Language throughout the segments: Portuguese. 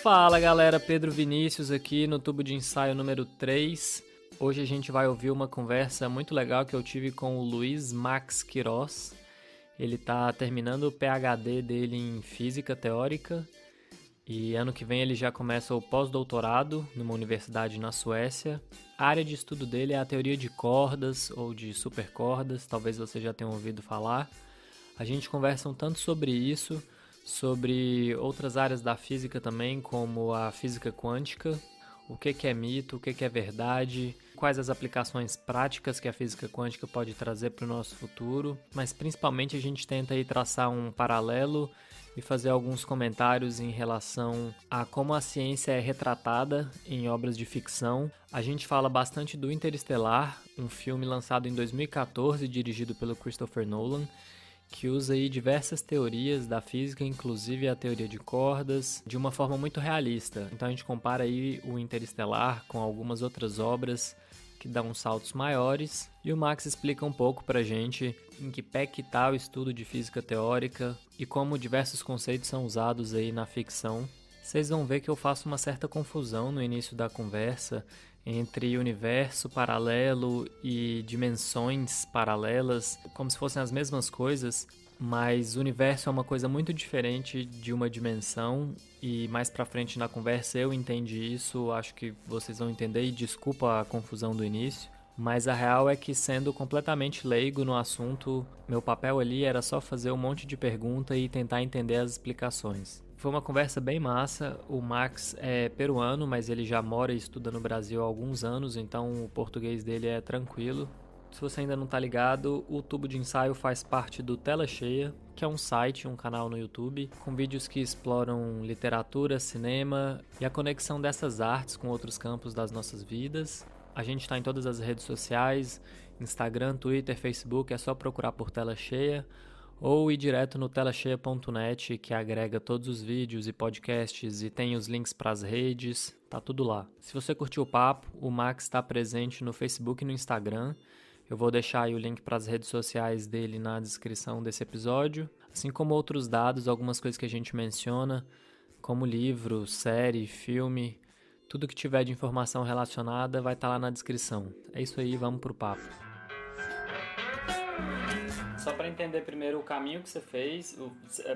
Fala galera, Pedro Vinícius aqui no tubo de ensaio número 3. Hoje a gente vai ouvir uma conversa muito legal que eu tive com o Luiz Max Queiroz. Ele está terminando o PhD dele em Física Teórica e ano que vem ele já começa o pós-doutorado numa universidade na Suécia. A área de estudo dele é a teoria de cordas ou de supercordas, talvez você já tenha ouvido falar. A gente conversa um tanto sobre isso, sobre outras áreas da física também, como a física quântica, o que é mito, o que é verdade, quais as aplicações práticas que a física quântica pode trazer para o nosso futuro, mas principalmente a gente tenta aí traçar um paralelo e fazer alguns comentários em relação a como a ciência é retratada em obras de ficção. A gente fala bastante do Interestelar, um filme lançado em 2014, dirigido pelo Christopher Nolan, que usa aí diversas teorias da física, inclusive a teoria de cordas, de uma forma muito realista. Então a gente compara aí o Interestelar com algumas outras obras que dão saltos maiores, e o Max explica um pouco pra gente em que pé que tá o estudo de física teórica e como diversos conceitos são usados aí na ficção. Vocês vão ver que eu faço uma certa confusão no início da conversa entre universo paralelo e dimensões paralelas, como se fossem as mesmas coisas, mas o universo é uma coisa muito diferente de uma dimensão e mais pra frente na conversa eu entendi isso, acho que vocês vão entender e desculpa a confusão do início. Mas a real é que, sendo completamente leigo no assunto, meu papel ali era só fazer um monte de pergunta e tentar entender as explicações. Foi uma conversa bem massa. O Max é peruano, mas ele já mora e estuda no Brasil há alguns anos, então o português dele é tranquilo. Se você ainda não tá ligado, o Tubo de Ensaio faz parte do Tela Cheia, que é um site, um canal no YouTube, com vídeos que exploram literatura, cinema e a conexão dessas artes com outros campos das nossas vidas. A gente está em todas as redes sociais, Instagram, Twitter, Facebook, é só procurar por Tela Cheia ou ir direto no telacheia.net, que agrega todos os vídeos e podcasts e tem os links para as redes, tá tudo lá. Se você curtiu o papo, o Max está presente no Facebook e no Instagram. Eu vou deixar aí o link para as redes sociais dele na descrição desse episódio, assim como outros dados, algumas coisas que a gente menciona, como livro, série, filme. Tudo que tiver de informação relacionada vai estar lá na descrição. É isso aí, vamos pro papo. Só para entender primeiro o caminho que você fez, o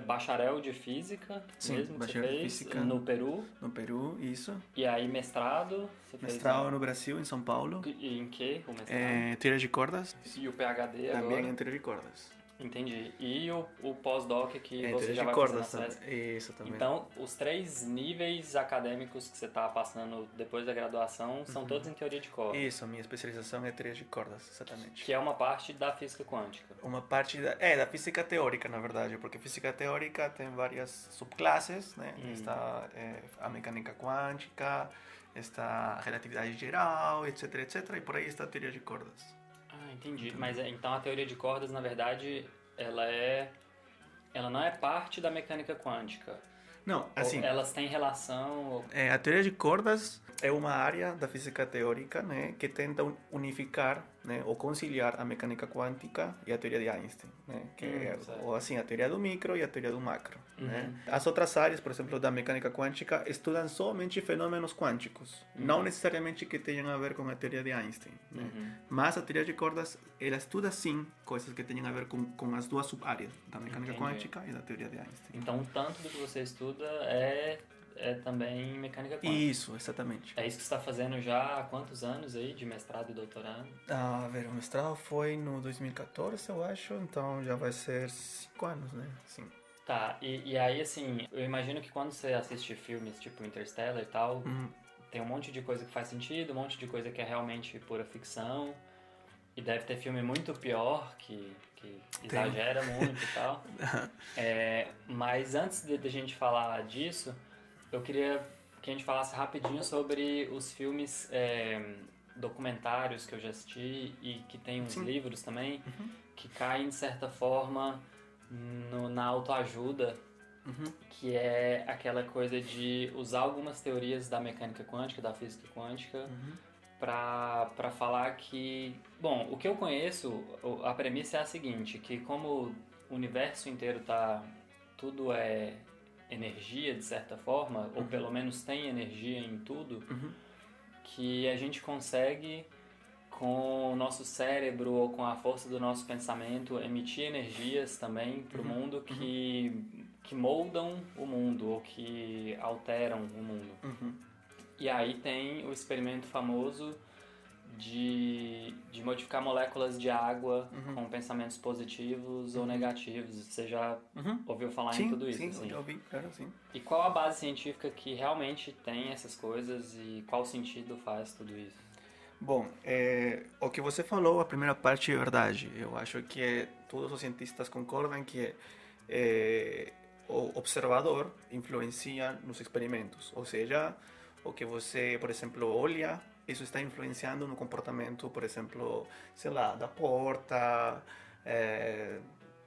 bacharel de física, sim, mesmo que bacharel você de fez física no Peru. No Peru, isso. E aí mestrado, você Mestrado fez no Brasil, em São Paulo. E em que o mestrado? Teoria de cordas. E o PhD Também agora? em teoria de cordas. Entendi. E o pós-doc que você já de vai cordas fazer na Suécia? Isso também. Então, os 3 níveis acadêmicos que você está passando depois da graduação são todos em teoria de cordas. Isso, a minha especialização é teoria de cordas, exatamente. Que é uma parte da física quântica. Uma parte da física teórica, na verdade, porque física teórica tem várias subclasses, né? Está a mecânica quântica, está a relatividade geral, etc, etc, e por aí está a teoria de cordas. Ah, entendi. Mas então a teoria de cordas, na verdade, ela não é parte da mecânica quântica. Não, assim... Ou elas têm relação... a teoria de cordas é uma área da física teórica, né, que tenta unificar, né, ou conciliar a mecânica quântica e a teoria de Einstein, né, que é ou assim, a teoria do micro e a teoria do macro. Né. As outras áreas, por exemplo, da mecânica quântica, estudam somente fenômenos quânticos, não necessariamente que tenham a ver com a teoria de Einstein. Né. Mas a teoria de cordas, ela estuda sim coisas que tenham a ver com as duas sub-áreas, da mecânica quântica e da teoria de Einstein. Então, tanto do que você estuda é também mecânica quântica. Isso, exatamente. É isso que você está fazendo já há quantos anos aí, de mestrado e doutorado? A ver, o mestrado foi no 2014, eu acho, então já vai ser 5 anos, né? Sim. Tá, e aí assim, eu imagino que quando você assiste filmes tipo Interstellar e tal, tem um monte de coisa que faz sentido, um monte de coisa que é realmente pura ficção, e deve ter filme muito pior, que exagera muito e tal. Mas antes de a gente falar disso, eu queria que a gente falasse rapidinho sobre os filmes documentários que eu já assisti e que tem uns livros também que caem, de certa forma, na autoajuda, que é aquela coisa de usar algumas teorias da mecânica quântica, da física quântica, para falar que... Bom, o que eu conheço, a premissa é a seguinte, que como o universo inteiro tá... Tudo é energia, de certa forma, ou pelo menos tem energia em tudo, que a gente consegue, com o nosso cérebro ou com a força do nosso pensamento, emitir energias também para o mundo que moldam o mundo ou que alteram o mundo. E aí tem o experimento famoso de modificar moléculas de água com pensamentos positivos ou negativos. Você já ouviu falar em tudo isso? Sim, assim? já ouvi, claro, sim. E qual a base científica que realmente tem essas coisas e qual sentido faz tudo isso? Bom, o que você falou, a primeira parte é verdade. Eu acho que todos os cientistas concordam que o observador influencia nos experimentos. Ou seja, o que você, por exemplo, olha, isso está influenciando no comportamento, por exemplo, sei lá, da porta,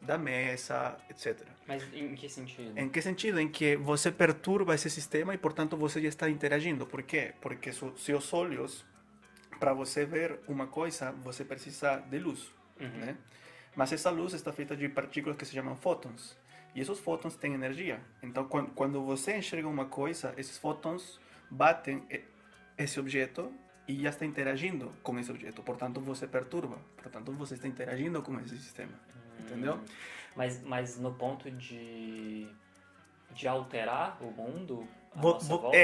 da mesa, etc. Mas em que sentido? Em que sentido? Em que você perturba esse sistema e, portanto, você já está interagindo. Por quê? Porque seus olhos, para você ver uma coisa, você precisa de luz, né? Mas essa luz está feita de partículas que se chamam fótons. E esses fótons têm energia. Então, quando você enxerga uma coisa, esses fótons batem esse objeto e já está interagindo com esse objeto. Portanto, você perturba. Portanto, você está interagindo com esse sistema. Entendeu? Mas no ponto de alterar o mundo, a nossa volta,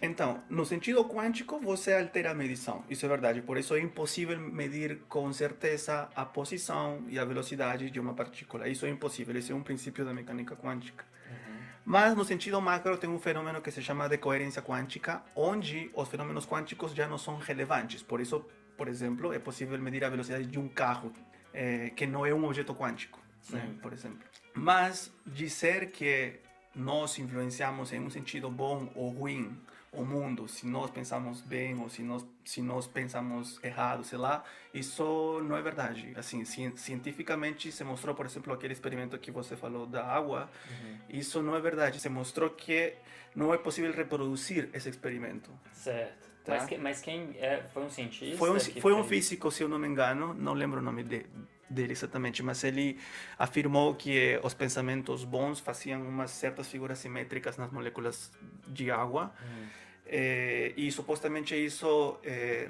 então, no sentido quântico, você altera a medição. Isso é verdade. Por isso é impossível medir com certeza a posição e a velocidade de uma partícula. Isso é impossível. Esse é um princípio da mecânica quântica. Mas no sentido macro tem um fenômeno que se chama de coerência quântica, onde os fenômenos quânticos já não são relevantes. Por isso, por exemplo, é possível medir a velocidade de um carro, que não é um objeto quântico, né, por exemplo. Mas dizer que nós influenciamos em um sentido bom ou ruim o mundo, se nós pensamos bem ou se nós pensamos errado, sei lá, isso não é verdade. Assim, cientificamente se mostrou, por exemplo, aquele experimento que você falou da água, isso não é verdade. Se mostrou que não é possível reproduzir esse experimento. Certo. Tá? Mas quem foi um cientista? Foi um físico, se eu não me engano, não lembro o nome dele exatamente, mas ele afirmou que os pensamentos bons faziam umas certas figuras simétricas nas moléculas de água, e supostamente isso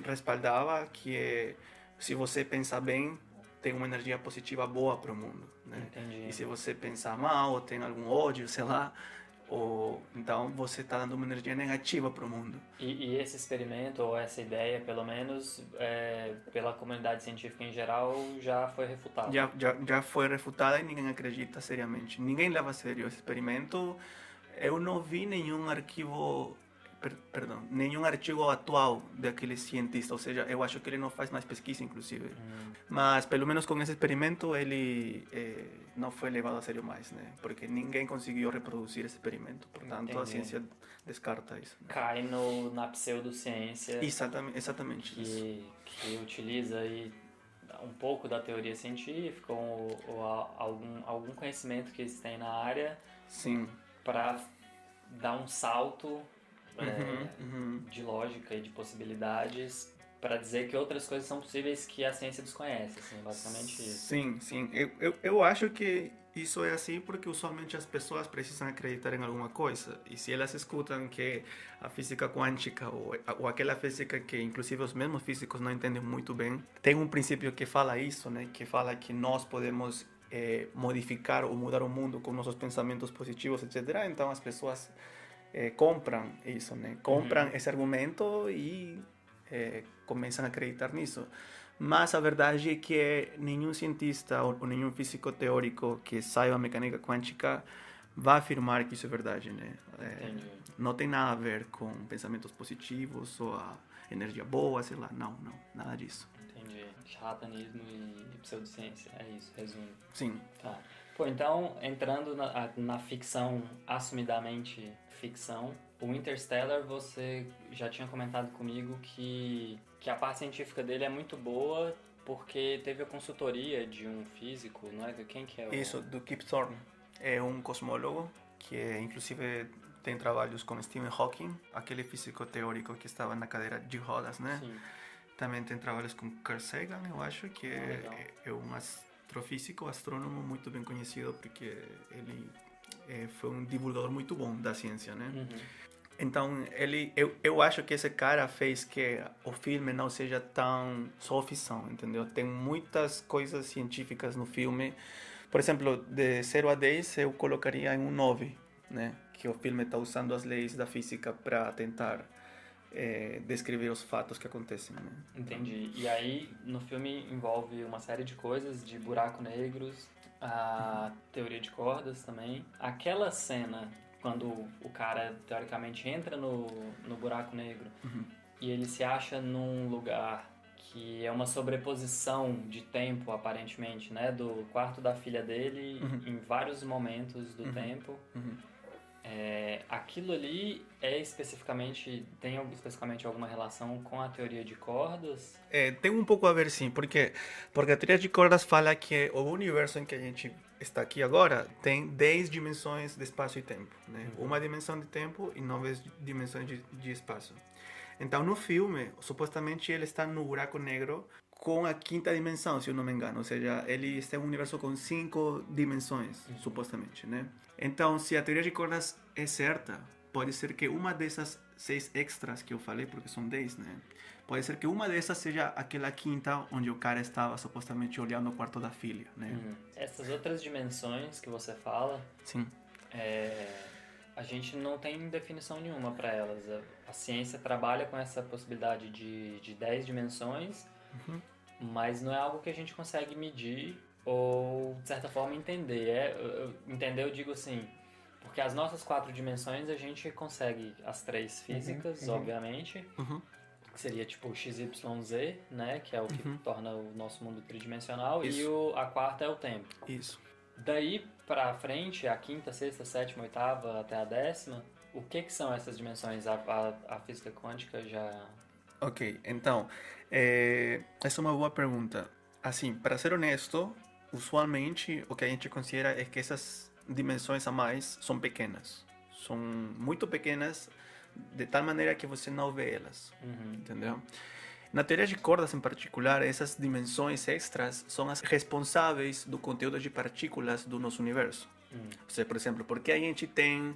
respaldava que se você pensar bem, tem uma energia positiva boa para o mundo, né? Entendi. E se você pensar mal, tem algum ódio, sei lá, então você está dando uma energia negativa para o mundo. E esse experimento, ou essa ideia, pelo menos, pela comunidade científica em geral, já foi refutada? Já foi refutada e ninguém acredita seriamente. Ninguém leva a sério esse experimento. Eu não vi nenhum arquivo, nenhum artigo atual daquele cientista. Ou seja, eu acho que ele não faz mais pesquisa, inclusive. Mas, pelo menos com esse experimento, ele não foi levado a sério mais, né? Porque ninguém conseguiu reproduzir esse experimento. Portanto, Entendi. a ciência descarta isso, né? Cai na pseudociência. Exatamente isso. Que utiliza aí um pouco da teoria científica ou algum conhecimento que eles têm na área. Sim. Para dar um salto de lógica e de possibilidades para dizer que outras coisas são possíveis que a ciência desconhece, assim, basicamente isso. Sim. Eu acho que isso é assim porque usualmente as pessoas precisam acreditar em alguma coisa, e se elas escutam que a física quântica ou aquela física que inclusive os mesmos físicos não entendem muito bem, tem um princípio que fala isso, né? Que fala que nós podemos modificar ou mudar o mundo com nossos pensamentos positivos, etc. Então as pessoas compram isso, né? Compram esse argumento e começam a acreditar nisso. Mas a verdade é que nenhum cientista ou nenhum físico teórico que saiba mecânica quântica vai afirmar que isso é verdade, né? Não tem nada a ver com pensamentos positivos ou a energia boa, sei lá. Não, nada disso. Entendi. Charlatanismo e pseudociência, é isso, resumo. Sim. Tá. Pô, então, entrando na ficção, assumidamente ficção, o Interstellar, você já tinha comentado comigo que a parte científica dele é muito boa porque teve a consultoria de um físico, não é? Quem que é? Isso, do Kip Thorne. É um cosmólogo que inclusive tem trabalhos com Stephen Hawking, aquele físico teórico que estava na cadeira de rodas, né? Sim. Também tem trabalhos com Carl Sagan, eu acho, que é um astrofísico, astrônomo muito bem conhecido, porque ele foi um divulgador muito bom da ciência, né? Então, eu acho que esse cara fez que o filme não seja tão só ficção, entendeu? Tem muitas coisas científicas no filme. Por exemplo, de 0 a 10 eu colocaria em um 9, né? Que o filme está usando as leis da física para tentar descrever os fatos que acontecem, né? Entendi. E aí, no filme envolve uma série de coisas, de buracos negros, a teoria de cordas também. Aquela cena, quando o cara, teoricamente, entra no buraco negro e ele se acha num lugar que é uma sobreposição de tempo, aparentemente, né? Do quarto da filha dele em vários momentos do tempo. Aquilo ali tem especificamente alguma relação com a teoria de cordas? Tem um pouco a ver, sim. Por quê? Porque a teoria de cordas fala que o universo em que a gente está aqui agora tem 10 dimensões de espaço e tempo, né? Uma dimensão de tempo e 9 dimensões de espaço. Então, no filme, supostamente ele está no buraco negro com a quinta dimensão, se eu não me engano. Ou seja, ele está em um universo com 5 dimensões, supostamente, né? Então, se a teoria de cordas é certa, pode ser que uma dessas 6 extras que eu falei, porque são 10, né? Pode ser que uma dessas seja aquela quinta onde o cara estava supostamente olhando o quarto da filha, né? Essas outras dimensões que você fala... Sim. A gente não tem definição nenhuma para elas. A ciência trabalha com essa possibilidade de 10 dimensões, mas não é algo que a gente consegue medir ou, de certa forma, entender. Entender, eu digo assim, porque as nossas 4 dimensões a gente consegue as 3 físicas, obviamente, que seria tipo XYZ, né, que é o que torna o nosso mundo tridimensional, e a quarta é o tempo. Isso. Daí pra frente, a quinta, sexta, sétima, oitava até a 10ª, o que são essas dimensões? A física quântica já... Ok, então, essa é uma boa pergunta. Assim, para ser honesto, usualmente o que a gente considera é que essas dimensões a mais são pequenas. São muito pequenas, de tal maneira que você não vê elas, entendeu? Na teoria de cordas, em particular, essas dimensões extras são as responsáveis do conteúdo de partículas do nosso universo. Ou seja, por exemplo, por que a gente tem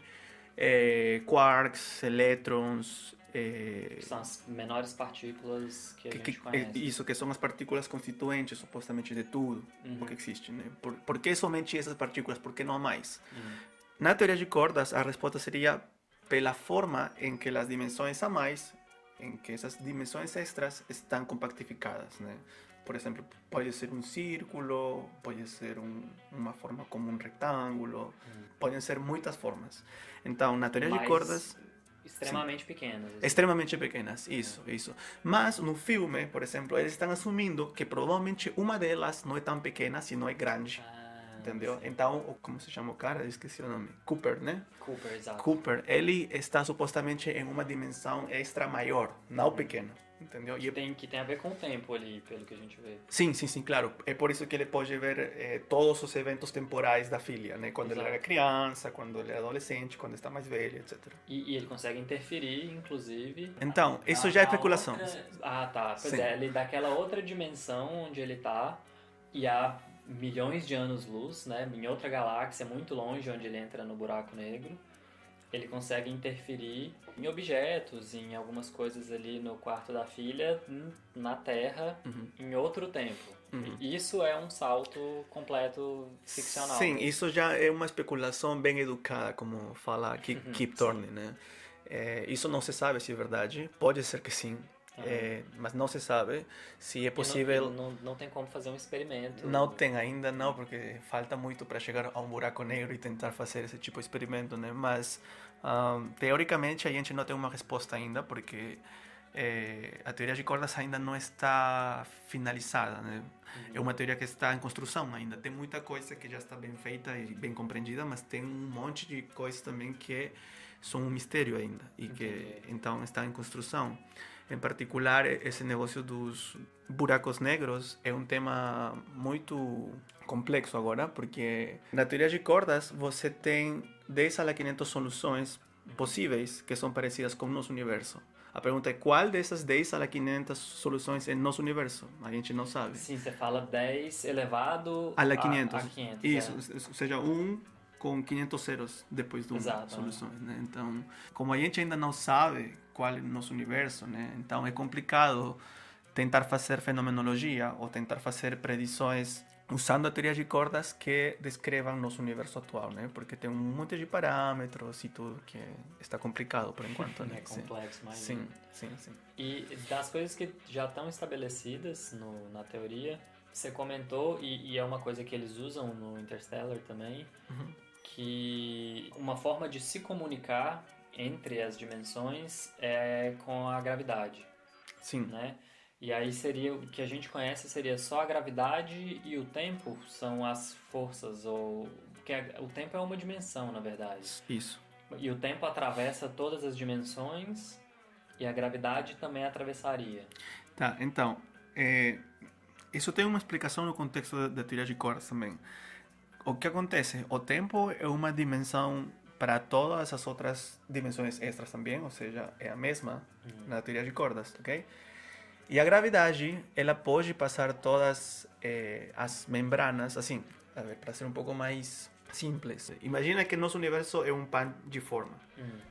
quarks, elétrons... São as menores partículas que a gente conhece. Isso, que são as partículas constituintes, supostamente, de tudo o que existe, né? Por que somente essas partículas? Por que não há mais? Na teoria de cordas, a resposta seria pela forma em que as dimensões a mais, em que essas dimensões extras estão compactificadas, né? Por exemplo, pode ser um círculo, pode ser uma forma como um retângulo, podem ser muitas formas. Então, na teoria de cordas... Extremamente pequenas. Assim. Extremamente pequenas, isso. Mas no filme, por exemplo, eles estão assumindo que provavelmente uma delas não é tão pequena, se não é grande. Entendeu? Sim. Então, como se chama o cara? Eu esqueci o nome. Cooper, né? Cooper, exato. Cooper, ele está supostamente em uma dimensão extra maior, não pequena. Entendeu? Que tem a ver com o tempo ali, pelo que a gente vê. Sim, claro. É por isso que ele pode ver todos os eventos temporais da filha, né? Quando ele era criança, quando ele é adolescente, quando está mais velho, etc. E ele consegue interferir, inclusive... Então, isso já é especulação. Tá. Pois é, ele daquela outra dimensão onde ele tá, e há milhões de anos-luz, né? Em outra galáxia, muito longe, onde ele entra no buraco negro. Ele consegue interferir em objetos, em algumas coisas ali no quarto da filha, na Terra, em outro tempo. Isso é um salto completo ficcional. Sim, isso já é uma especulação bem educada, como fala Kip Thorne, né? Isso não se sabe se é verdade, pode ser que sim. Mas não se sabe se é possível. Não tem como fazer um experimento. Não tem ainda, não, porque falta muito para chegar a um buraco negro e tentar fazer esse tipo de experimento, né? Mas teoricamente a gente não tem uma resposta ainda, porque a teoria de cordas ainda não está finalizada, né? É uma teoria que está em construção ainda. Tem muita coisa que já está bem feita e bem compreendida, mas tem um monte de coisas também que são um mistério ainda e que então está em construção. Em particular, esse negócio dos buracos negros é um tema muito complexo agora, porque na teoria de cordas você tem 10 a 500 soluções possíveis que são parecidas com o nosso universo. A pergunta é qual dessas 10 a 500 soluções é nosso universo? A gente não sabe. Sim, você fala 10 elevado a 500. A 500. Isso, ou seja, 1 com 500 zeros depois de uma Exato, soluções, né? Então, como a gente ainda não sabe qual é o nosso universo, né? Então é complicado tentar fazer fenomenologia ou tentar fazer predições usando a teoria de cordas que descrevam nosso universo atual, né? Porque tem um monte de parâmetros e tudo que está complicado por enquanto, né? É complexo, mas... Sim. E das coisas que já estão estabelecidas na teoria, você comentou, e é uma coisa que eles usam no Interstellar também, que uma forma de se comunicar entre as dimensões é com a gravidade. Sim. Né? E aí seria, o que a gente conhece seria só a gravidade e o tempo são as forças, ou porque o tempo é uma dimensão, na verdade. Isso. E o tempo atravessa todas as dimensões e a gravidade também atravessaria. Tá, então, isso tem uma explicação no contexto da teoria de cordas também. O que acontece? O tempo é uma dimensão para todas as outras dimensões extras também, ou seja, é a mesma na teoria de cordas, ok? E a gravidade, ela pode passar todas as membranas, assim, para ser um pouco mais simples. Imagina que nosso universo é um pão de forma,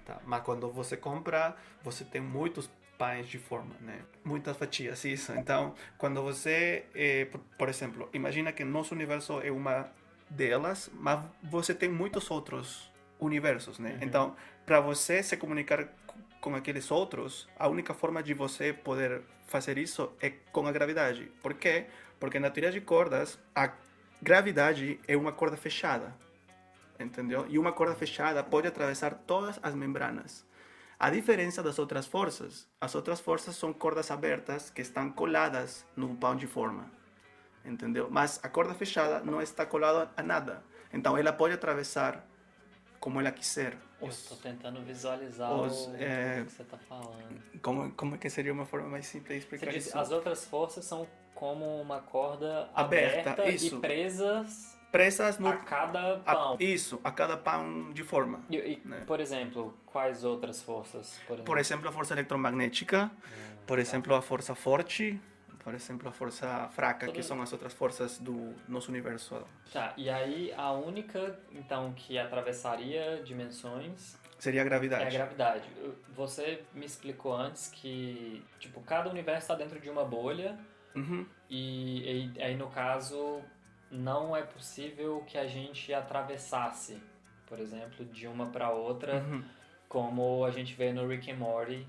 tá? Mas quando você compra, você tem muitos pães de forma, né? Muitas fatias, isso. Então, quando você, por exemplo, imagina que nosso universo é uma delas, mas você tem muitos outros universos, né? Então, para você se comunicar com aqueles outros, a única forma de você poder fazer isso é com a gravidade. Por quê? Porque na teoria de cordas, a gravidade é uma corda fechada, entendeu? E uma corda fechada pode atravessar todas as membranas. A diferença das outras forças, as outras forças são cordas abertas que estão coladas no pão de forma, entendeu? Mas a corda fechada não está colada a nada. Então ela pode atravessar como ela quiser. Eu estou tentando visualizar o que você está falando. Como é que seria uma forma mais simples de explicar isso? As outras forças são como uma corda aberta isso. E presas no, a cada pão. A cada pão de forma. Né? Por exemplo, quais outras forças? Por exemplo, a força eletromagnética, por exemplo, a força forte, por exemplo, a força fraca, que são as outras forças do nosso universo. Tá, e aí a única, então, que atravessaria dimensões... Seria a gravidade. É a gravidade. Você me explicou antes que, tipo, cada universo está dentro de uma bolha e aí, no caso, não é possível que a gente atravessasse, por exemplo, de uma para outra, como a gente vê no Rick and Morty,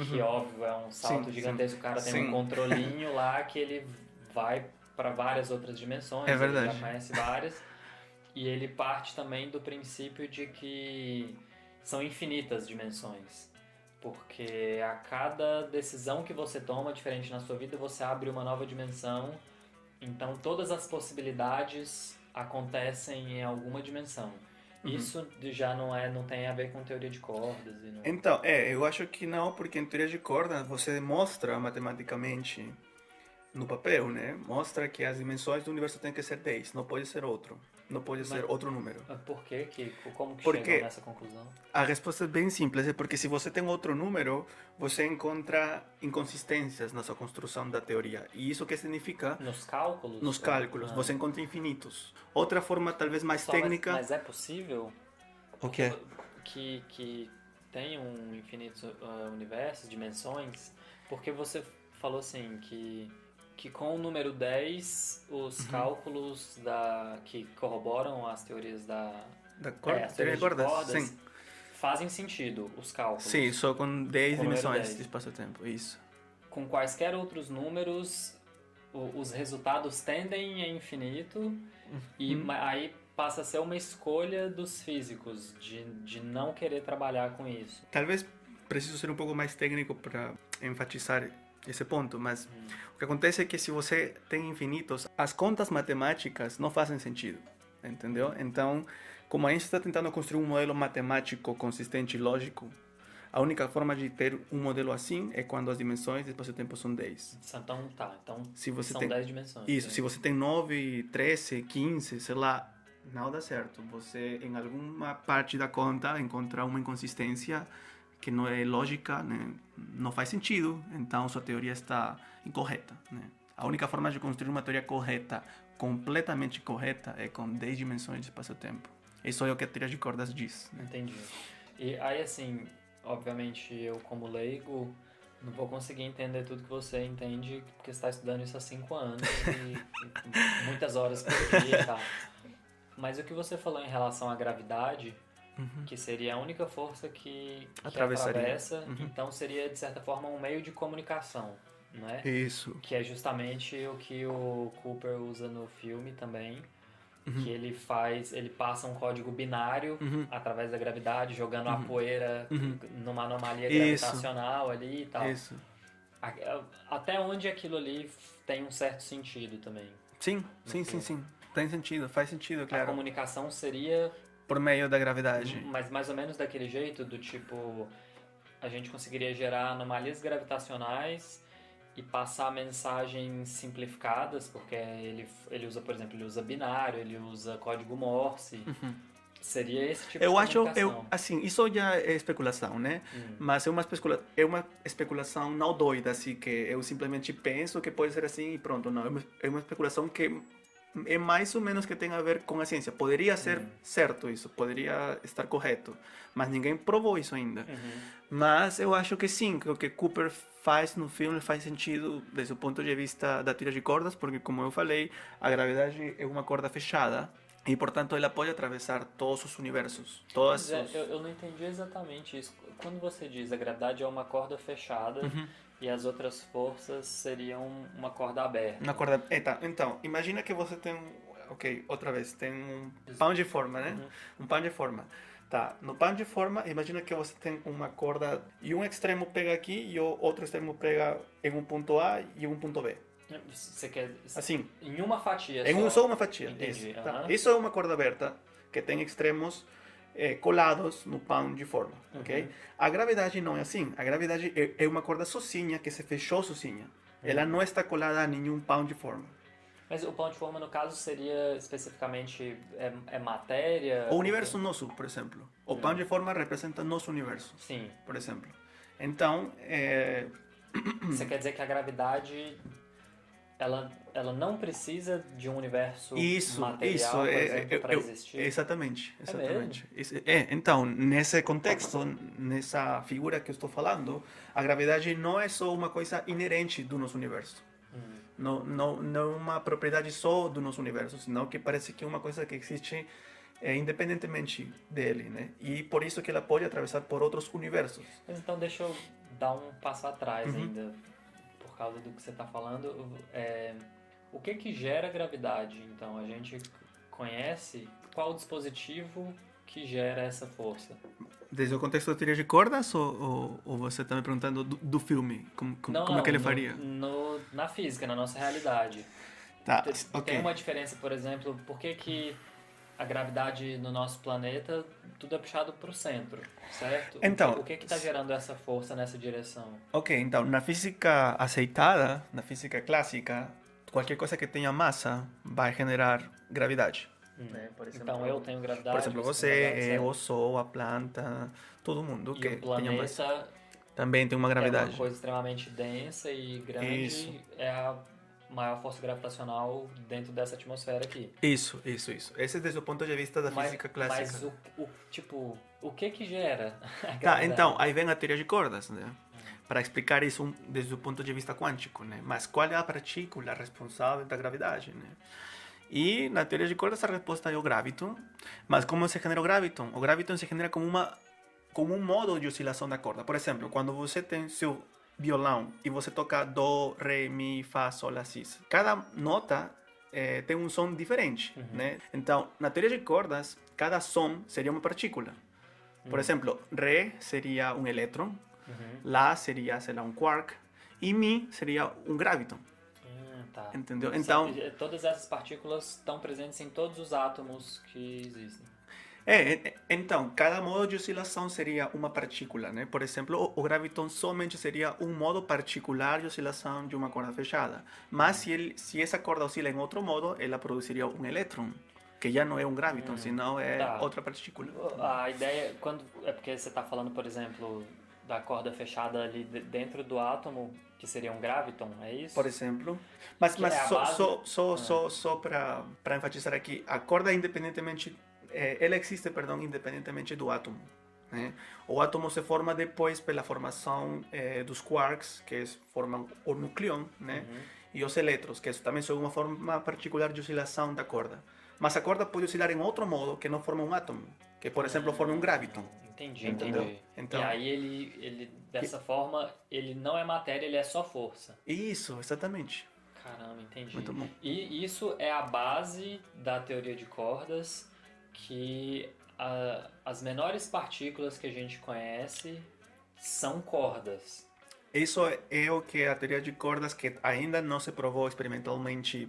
que óbvio é um salto gigantesco. O cara tem um controlinho lá que ele vai para várias outras dimensões, é verdade. Ele já conhece várias, e ele parte também do princípio de que são infinitas dimensões, porque a cada decisão que você toma diferente na sua vida, você abre uma nova dimensão, então todas as possibilidades acontecem em alguma dimensão. Isso já não tem a ver com teoria de cordas. Então, eu acho que não, porque em teoria de cordas você demonstra matematicamente no papel, né? Mostra que as dimensões do universo têm que ser 10, não pode ser outro. Não pode ser outro número. Por quê? Como que chegou nessa conclusão? A resposta é bem simples, é porque se você tem outro número, você encontra inconsistências na sua construção da teoria. E isso que significa? Nos cálculos? Nos cálculos, você encontra infinitos. Outra forma, talvez mais técnica... Mas é possível? O quê? Que tem um infinito universo, dimensões, porque você falou assim que com o número 10, os cálculos que corroboram as teorias teorias de cordas fazem sentido, os cálculos. Sim, só com 10 dimensões de espaço-tempo, isso. Com quaisquer outros números, os resultados tendem a infinito, e aí passa a ser uma escolha dos físicos de não querer trabalhar com isso. Talvez preciso ser um pouco mais técnico para enfatizar esse ponto, mas o que acontece é que se você tem infinitos, as contas matemáticas não fazem sentido, entendeu? Então, como a gente está tentando construir um modelo matemático consistente e lógico, a única forma de ter um modelo assim é quando as dimensões do espaço-tempo são 10. Então se você são tem 10 dimensões. Isso, se você tem 9, 13, 15, sei lá, não dá certo. Você, em alguma parte da conta, encontra uma inconsistência que não é lógica, né? Não faz sentido, então sua teoria está incorreta, né? A única forma de construir uma teoria correta, completamente correta, é com 10 dimensões de espaço-tempo. Isso é o que a teoria de cordas diz. Né? Entendi. E aí, assim, obviamente, eu como leigo não vou conseguir entender tudo que você entende, porque você está estudando isso há 5 anos e muitas horas por dia e tal. Mas o que você falou em relação à gravidade, que seria a única força que atravessa, então seria, de certa forma, um meio de comunicação, não é? Isso. Que é justamente o que o Cooper usa no filme também, que ele passa um código binário através da gravidade, jogando a poeira numa anomalia gravitacional ali e tal. Isso. Até onde aquilo ali tem um certo sentido também. Sim. Tem sentido, faz sentido, claro. A comunicação seria... Por meio da gravidade. Mas mais ou menos daquele jeito, do tipo... A gente conseguiria gerar anomalias gravitacionais e passar mensagens simplificadas, porque ele usa, por exemplo, ele usa binário, ele usa código Morse. Seria esse tipo de comunicação. Assim, isso já é especulação, né? Mas é uma especulação não doida, assim, que eu simplesmente penso que pode ser assim e pronto. Não, é uma especulação que é mais ou menos que tem a ver com a ciência. Poderia ser certo isso, poderia estar correto, mas ninguém provou isso ainda. Mas eu acho que sim, que o que Cooper faz no filme faz sentido desde o ponto de vista da teoria de cordas, porque como eu falei, a gravidade é uma corda fechada e, portanto, ela pode atravessar todos os universos. Eu não entendi exatamente isso. Quando você diz a gravidade é uma corda fechada e as outras forças seriam uma corda aberta. Uma corda... Então, imagina que você tem... Ok, outra vez. Tem um pão de forma, né? Um pão de forma. Tá, no pão de forma, imagina que você tem uma corda e um extremo pega aqui e o outro extremo pega em um ponto A e um ponto B. Você quer... Assim. Em uma fatia só uma fatia. Entendi. Isso, tá? Isso é uma corda aberta que tem extremos colados no pão de forma, ok? A gravidade não é assim. A gravidade é uma corda sozinha que se fechou sozinha. Ela não está colada a nenhum pão de forma. Mas o pão de forma, no caso, seria especificamente matéria? O universo nosso, por exemplo. O pão de forma representa nosso universo. Sim. Por exemplo. Então... Você quer dizer que a gravidade... Ela não precisa de um universo material, por exemplo, para existir? Exatamente. É então, nesse contexto, nessa figura que eu estou falando, a gravidade não é só uma coisa inerente do nosso universo. Não é uma propriedade só do nosso universo, senão que parece que é uma coisa que existe independentemente dele, né? E por isso que ela pode atravessar por outros universos. Mas então deixa eu dar um passo atrás ainda, por causa do que você está falando. O que gera gravidade? Então, a gente conhece qual o dispositivo que gera essa força? Desde o contexto da teoria de cordas ou você está me perguntando do filme? Como é que ele faria? Na física, na nossa realidade. Tá, Tem uma diferença, por exemplo, por que a gravidade no nosso planeta, tudo é puxado para o centro, certo? Então, o que está gerando essa força nessa direção? Ok, então, na física aceitada, na física clássica, qualquer coisa que tenha massa vai generar gravidade. Né? Por exemplo, então eu tenho gravidade. Por exemplo, você, o Sol, a planta, todo mundo que o planeta tenha massa também tem uma gravidade. É uma coisa extremamente densa e grande. Isso. É a maior força gravitacional dentro dessa atmosfera aqui. Isso. Esse é desde o ponto de vista da física clássica. Mas o que gera a gravidade? Tá, então, aí vem a teoria de cordas, né? Para explicar isso desde o ponto de vista quântico, né? Mas qual é a partícula responsável da gravidade, né? E na teoria de cordas a resposta é o graviton. Mas como se genera o graviton? O graviton se genera como um modo de oscilação da corda. Por exemplo, quando você tem seu violão e você toca dó, ré, mi, fá, sol, lá, si. Cada nota tem um som diferente, né? Então, na teoria de cordas, cada som seria uma partícula. Por exemplo, ré seria um elétron, lá seria, sei lá, um quark, e mi seria um graviton. Tá. Entendeu? Então, todas essas partículas estão presentes em todos os átomos que existem. Então, cada modo de oscilação seria uma partícula, né? Por exemplo, o graviton somente seria um modo particular de oscilação de uma corda fechada. Mas se essa corda oscila em outro modo, ela produziria um elétron, que já não é um graviton, senão é outra partícula. A ideia, é porque você está falando, por exemplo, da corda fechada ali dentro do átomo, que seria um graviton, é isso? Por exemplo. Mas só para enfatizar aqui, a corda independentemente ela existe, perdão, independentemente do átomo. Né? O átomo se forma depois pela formação dos quarks, que formam o núcleo, né? E os elétrons, que também são uma forma particular de oscilação da corda. Mas a corda pode oscilar em outro modo que não forma um átomo, que, por exemplo, forma um graviton. Entendi. Então, e aí ele dessa forma, ele não é matéria, ele é só força. Isso, exatamente. Caramba, entendi. Muito bom. E isso é a base da teoria de cordas, que as menores partículas que a gente conhece são cordas. Isso é o que a teoria de cordas, que ainda não se provou experimentalmente,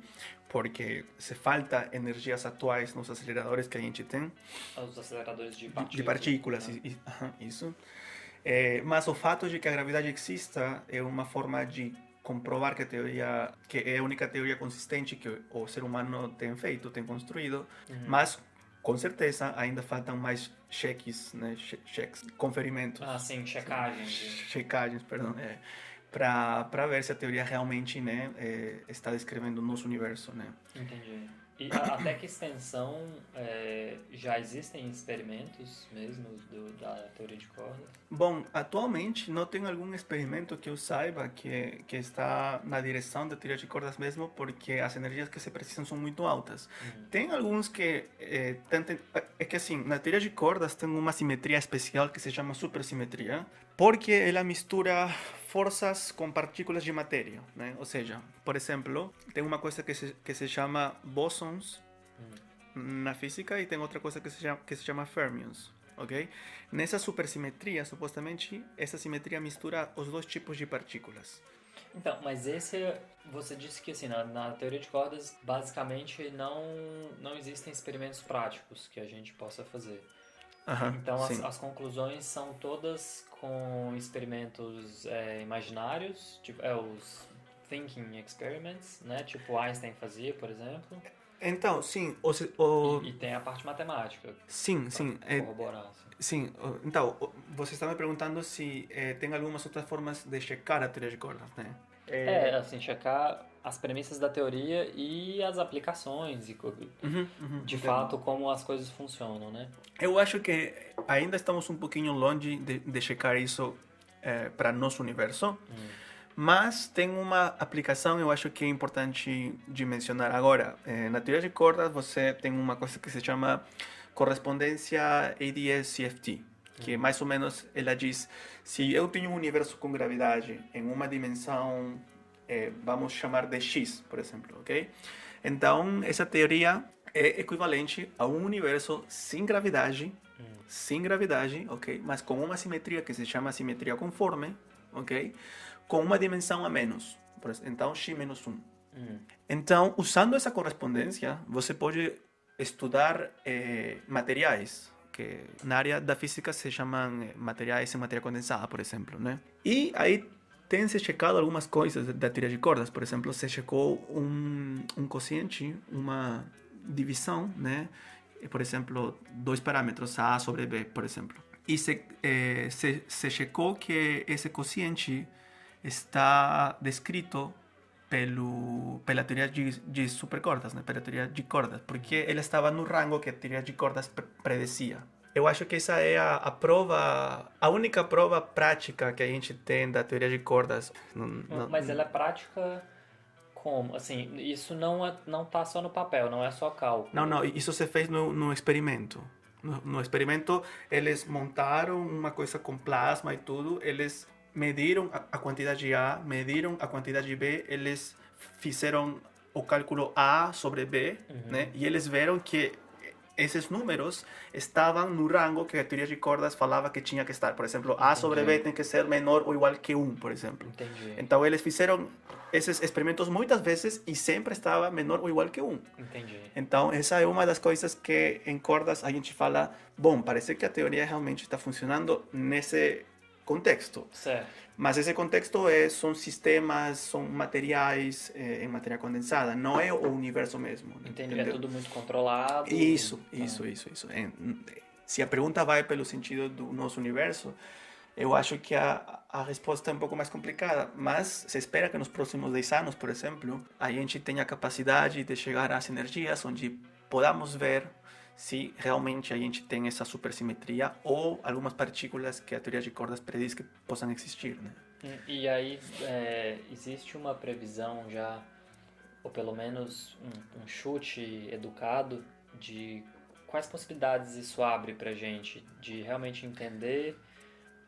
porque se falta energias atuais nos aceleradores que a gente tem. Os aceleradores de partículas. De partículas, isso. Mas o fato de que a gravidade exista é uma forma de comprovar que é a única teoria consistente que o ser humano tem feito, tem construído, mas com certeza ainda faltam mais cheques, né? Cheques, conferimentos. Sim, checagens. Checagens, perdão. Para ver se a teoria realmente, né, está descrevendo o nosso universo, né? Entendi. E até que extensão já existem experimentos mesmo da teoria de cordas? Bom, atualmente não tem algum experimento que eu saiba que está na direção da teoria de cordas mesmo, porque as energias que se precisam são muito altas. Tem alguns que tentem... É que assim, na teoria de cordas tem uma simetria especial que se chama supersimetria, porque ela mistura forças com partículas de matéria, né? Ou seja, por exemplo, tem uma coisa que se chama bósons na física e tem outra coisa que se chama fermions, ok? Nessa supersimetria, supostamente, essa simetria mistura os dois tipos de partículas. Então, mas você disse que assim, na teoria de cordas, basicamente não existem experimentos práticos que a gente possa fazer. Então as conclusões são todas com experimentos imaginários, tipo os thinking experiments, né? Tipo Einstein fazia, por exemplo. Então, sim. E tem a parte matemática. Sim. Corroborar. Assim. Sim. Então, você está me perguntando se tem algumas outras formas de checar a teoria de cordas, né? Assim, checar as premissas da teoria e as aplicações e de fato como as coisas funcionam, né? Eu acho que ainda estamos um pouquinho longe de checar isso para nosso universo, mas tem uma aplicação eu acho que é importante de mencionar agora. Na teoria de cordas você tem uma coisa que se chama correspondência ADS-CFT, que mais ou menos ela diz, se eu tenho um universo com gravidade em uma dimensão, vamos chamar de X, por exemplo, ok? Então, essa teoria é equivalente a um universo sem gravidade, ok? Mas com uma simetria que se chama simetria conforme, ok? Com uma dimensão a menos, então X menos 1. Então, usando essa correspondência, você pode estudar materiais, que na área da física se chamam materiais em matéria condensada, por exemplo, né? E aí tem-se checado algumas coisas da teoria de cordas. Por exemplo, se checou um quociente, uma divisão, né? Por exemplo, dois parâmetros, A sobre B, por exemplo. E se checou que esse quociente está descrito pela teoria de supercordas, né? Pela teoria de cordas, porque ele estava no rango que a teoria de cordas predizia. Eu acho que essa é a única prova prática que a gente tem da teoria de cordas. Mas ela é prática como? Assim, isso não tá só no papel, não é só cálculo. Não, isso se fez no experimento. No experimento, eles montaram uma coisa com plasma e tudo, eles mediram a quantidade de A, mediram a quantidade de B, eles fizeram o cálculo A sobre B, né? E eles viram que esses números estavam no rango que a teoria de cordas falava que tinha que estar. Por exemplo, A sobre B tem que ser menor ou igual que 1, por exemplo. Entendi. Então, eles fizeram esses experimentos muitas vezes e sempre estava menor ou igual que 1. Entendi. Então, essa é uma das coisas que em cordas a gente fala, bom, parece que a teoria realmente está funcionando nesse contexto. Certo. Mas esse contexto são sistemas, são materiais em matéria condensada, não é o universo mesmo. Entendi, é tudo muito controlado. Isso. Se a pergunta vai pelo sentido do nosso universo, eu acho que a resposta é um pouco mais complicada, mas se espera que nos próximos 10 anos, por exemplo, a gente tenha a capacidade de chegar às energias onde podamos ver se realmente a gente tem essa supersimetria ou algumas partículas que a teoria de cordas prediz que possam existir, né? E aí, existe uma previsão já, ou pelo menos um chute educado, de quais possibilidades isso abre pra gente de realmente entender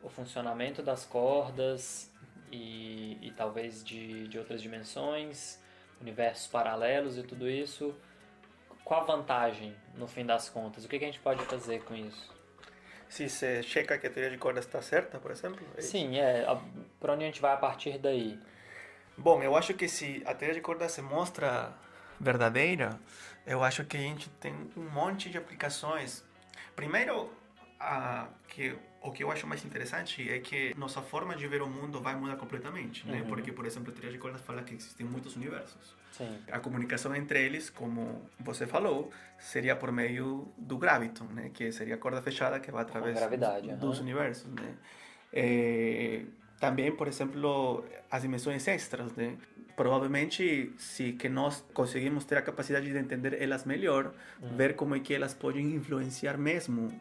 o funcionamento das cordas e talvez de outras dimensões, universos paralelos e tudo isso. Qual a vantagem, no fim das contas? O que a gente pode fazer com isso? Se você checa que a teoria de cordas está certa, por exemplo? Sim, para onde a gente vai a partir daí? Bom, eu acho que se a teoria de cordas se mostra verdadeira, eu acho que a gente tem um monte de aplicações. Primeiro, o que eu acho mais interessante é que nossa forma de ver o mundo vai mudar completamente, né? Porque, por exemplo, a teoria de cordas fala que existem muitos universos. Sim. A comunicação entre eles, como você falou, seria por meio do graviton, né? Que seria a corda fechada que vai através dos universos, né? Também, por exemplo, as dimensões extras, né? Provavelmente, se que nós conseguimos ter a capacidade de entender elas melhor, ver como é que elas podem influenciar mesmo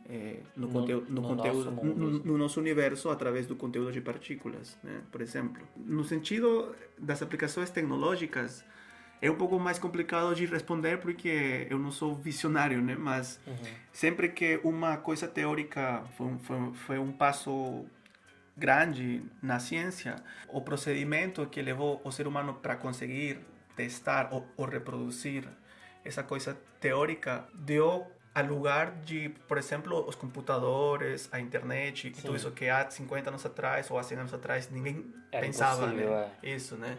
no nosso universo através do conteúdo de partículas, né? Por exemplo. No sentido das aplicações tecnológicas, é um pouco mais complicado de responder porque eu não sou visionário, né? Mas sempre que uma coisa teórica foi um passo grande na ciência, o procedimento que levou o ser humano para conseguir testar ou reproduzir essa coisa teórica deu a lugar de, por exemplo, os computadores, a internet e tudo isso que há 50 anos atrás ou há 100 anos atrás ninguém pensava, né? Isso, né?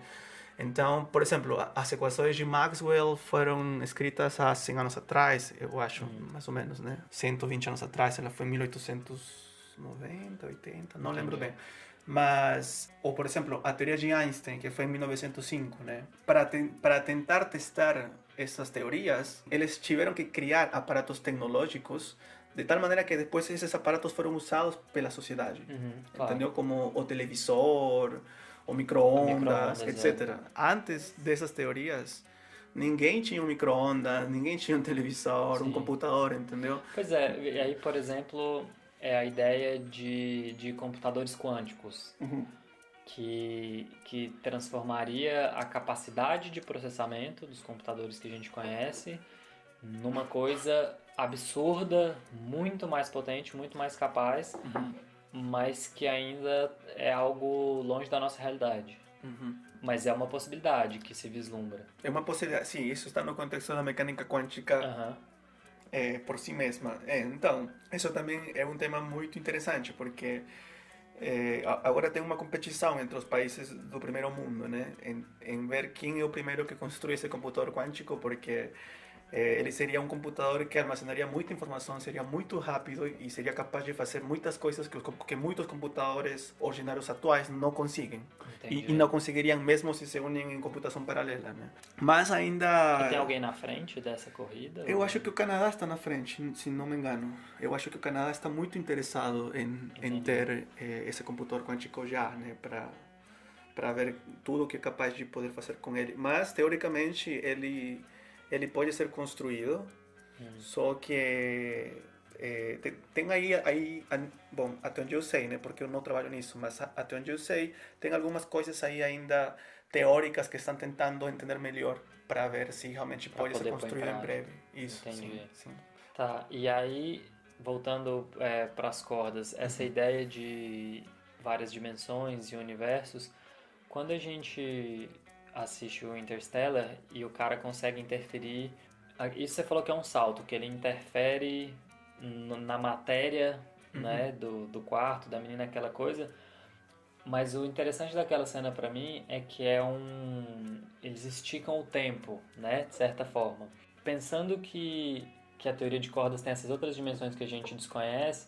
Então, por exemplo, as equações de Maxwell foram escritas há 100 anos atrás, eu acho, mais ou menos, né? 120 anos atrás, ela foi em 1890, 80, não lembro bem. Mas, ou por exemplo, a teoria de Einstein, que foi em 1905, né? Para tentar testar essas teorias, eles tiveram que criar aparatos tecnológicos de tal maneira que depois esses aparatos foram usados pela sociedade. Entendeu? Como o televisor, o micro-ondas, etc. Antes dessas teorias, ninguém tinha um micro-ondas, ninguém tinha um televisor, um computador, entendeu? Pois é, e aí, por exemplo, é a ideia de computadores quânticos, que transformaria a capacidade de processamento dos computadores que a gente conhece numa coisa absurda, muito mais potente, muito mais capaz, mas que ainda é algo longe da nossa realidade. Mas é uma possibilidade que se vislumbra. É uma possibilidade, sim, isso está no contexto da mecânica quântica por si mesma. Então, isso também é um tema muito interessante, porque agora tem uma competição entre os países do primeiro mundo, né? Em ver quem é o primeiro que construi esse computador quântico, porque ele seria um computador que armazenaria muita informação, seria muito rápido e seria capaz de fazer muitas coisas que muitos computadores ordinários atuais não conseguem. E não conseguiriam mesmo se se unem em computação paralela, né? Mas ainda... E tem alguém na frente dessa corrida? Eu acho que o Canadá está na frente, se não me engano. Eu acho que o Canadá está muito interessado em ter esse computador quântico já, né? Para ver tudo o que é capaz de poder fazer com ele. Mas, teoricamente, ele pode ser construído, só que tem bom, até onde eu sei, né, porque eu não trabalho nisso, mas até onde eu sei, tem algumas coisas aí ainda teóricas que estão tentando entender melhor para ver se realmente pode ser construído em breve. Isso, sim. Tá, e aí, voltando para as cordas, essa ideia de várias dimensões e universos, quando a gente assiste o Interstellar e o cara consegue interferir... Isso você falou que é um salto, que ele interfere na matéria, né, do quarto, da menina, aquela coisa. Mas o interessante daquela cena pra mim é que eles esticam o tempo, né, de certa forma. Pensando que a teoria de cordas tem essas outras dimensões que a gente desconhece,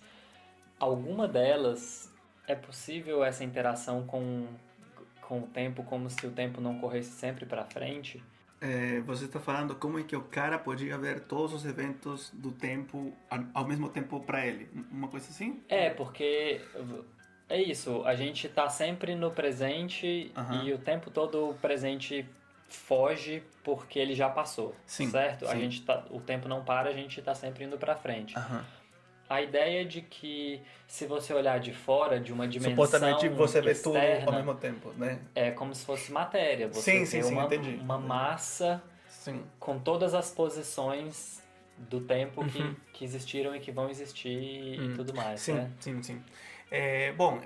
alguma delas é possível essa interação com o tempo, como se o tempo não corresse sempre para frente? Você está falando como é que o cara podia ver todos os eventos do tempo ao mesmo tempo para ele, uma coisa assim? Porque é isso, a gente está sempre no presente e o tempo todo o presente foge porque ele já passou, sim, certo? Sim. A gente o tempo não para, a gente está sempre indo para frente. Aham. A ideia de que se você olhar de fora, de uma dimensão Supostamente você vê tudo ao externa, mesmo tempo, né? é como se fosse matéria. Você vê Entendi. uma massa Sim. com todas as posições do tempo que existiram e que vão existir e tudo mais, né? Sim. Bom,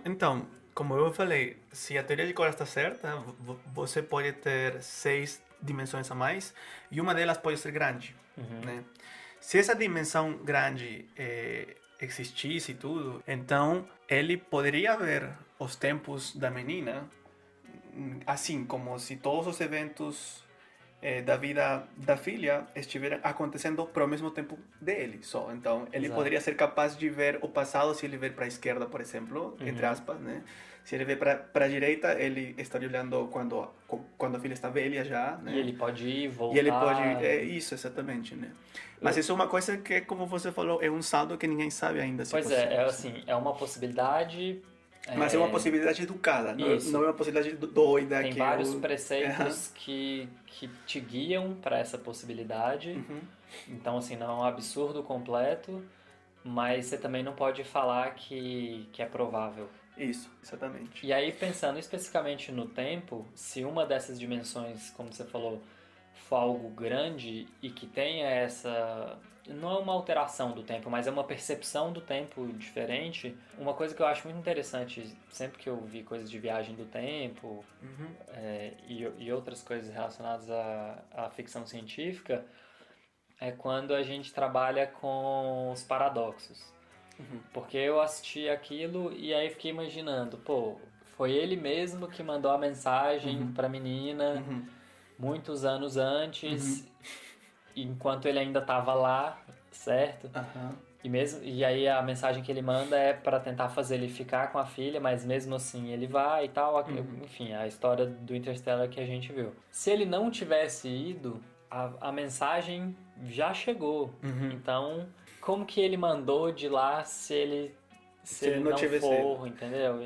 então, como eu falei, se a teoria de cor está certa, você pode ter 6 dimensões a mais e uma delas pode ser grande, né? Se essa dimensão grande existisse e tudo, então ele poderia ver os tempos da menina assim como se todos os eventos da vida da filha estiveram acontecendo ao mesmo tempo dele só. Então ele Exato. poderia ser capaz de ver o passado se ele ver para a esquerda, por exemplo, entre aspas, né? Se ele ver para a direita, ele estaria olhando quando a filha está velha já, né? E ele pode ir, voltar. E ele pode... isso, exatamente, né? Mas isso é uma coisa que, como você falou, é um saldo que ninguém sabe ainda se Pois é assim, é uma possibilidade... Mas é uma possibilidade educada, não é uma possibilidade doida. Tem vários preceitos que te guiam para essa possibilidade. Então, assim, não é um absurdo completo, mas você também não pode falar que é provável. Isso, exatamente. E aí, pensando especificamente no tempo, se uma dessas dimensões, como você falou, for algo grande e que tenha essa... Não é uma alteração do tempo, mas é uma percepção do tempo diferente. Uma coisa que eu acho muito interessante, sempre que eu vi coisas de viagem do tempo e outras coisas relacionadas à ficção científica, é quando a gente trabalha com os paradoxos. Porque eu assisti aquilo e aí fiquei imaginando, pô, foi ele mesmo que mandou a mensagem pra menina muitos anos antes, enquanto ele ainda estava lá, certo? E aí a mensagem que ele manda é para tentar fazer ele ficar com a filha, mas mesmo assim ele vai e tal. Enfim, a história do Interstellar que a gente viu. Se ele não tivesse ido, a mensagem já chegou. Então, como que ele mandou de lá se ele não for, entendeu?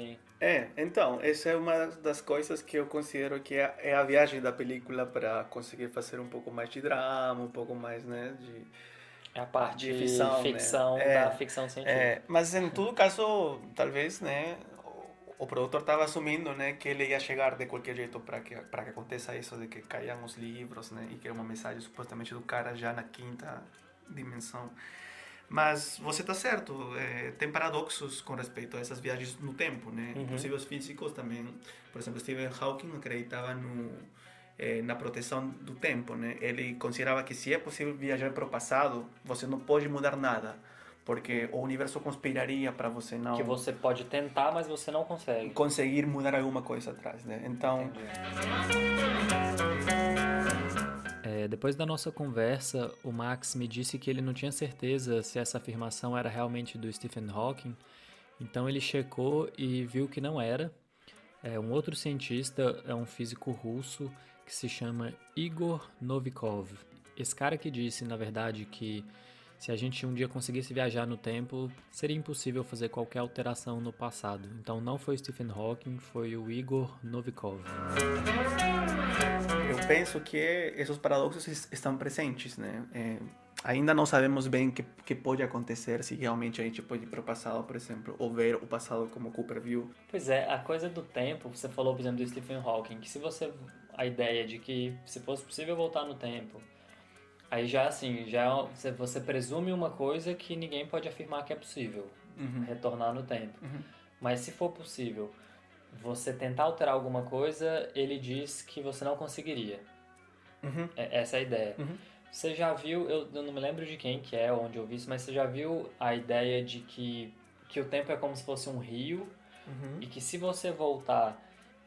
Então, essa é uma das coisas que eu considero que é a viagem da película para conseguir fazer um pouco mais de drama, um pouco mais, né, é a parte de ficção né? da ficção científica. Mas em todo caso, talvez, né, o produtor estava assumindo, né, que ele ia chegar de qualquer jeito para que aconteça isso de que caiam os livros, né, e que é uma mensagem supostamente do cara já na quinta dimensão. Mas você está certo, tem paradoxos com respeito a essas viagens no tempo, né? Inclusive os físicos também, por exemplo, Stephen Hawking acreditava na proteção do tempo, né? Ele considerava que se é possível viajar para o passado, você não pode mudar nada, porque o universo conspiraria para você não... Que você pode tentar, mas você não consegue. Conseguir mudar alguma coisa atrás, né? Então... Depois da nossa conversa, o Max me disse que ele não tinha certeza se essa afirmação era realmente do Stephen Hawking, então ele checou e viu que não era. Um outro cientista é um físico russo que se chama Igor Novikov. Esse cara que disse, na verdade, que se a gente um dia conseguisse viajar no tempo, seria impossível fazer qualquer alteração no passado. Então não foi Stephen Hawking, foi o Igor Novikov. Eu penso que esses paradoxos estão presentes, né? Ainda não sabemos bem o que pode acontecer se realmente a gente pode ir para o passado, por exemplo, ou ver o passado como Cooper viu. Pois é, a coisa do tempo, você falou, por exemplo, do Stephen Hawking, que se você... A ideia de que se fosse possível voltar no tempo, aí já assim, você presume uma coisa que ninguém pode afirmar que é possível, retornar no tempo. Mas se for possível você tentar alterar alguma coisa, ele diz que você não conseguiria. Essa é a ideia. Você já viu, eu não me lembro de quem que é, onde eu vi isso, mas você já viu a ideia de que o tempo é como se fosse um rio e que se você voltar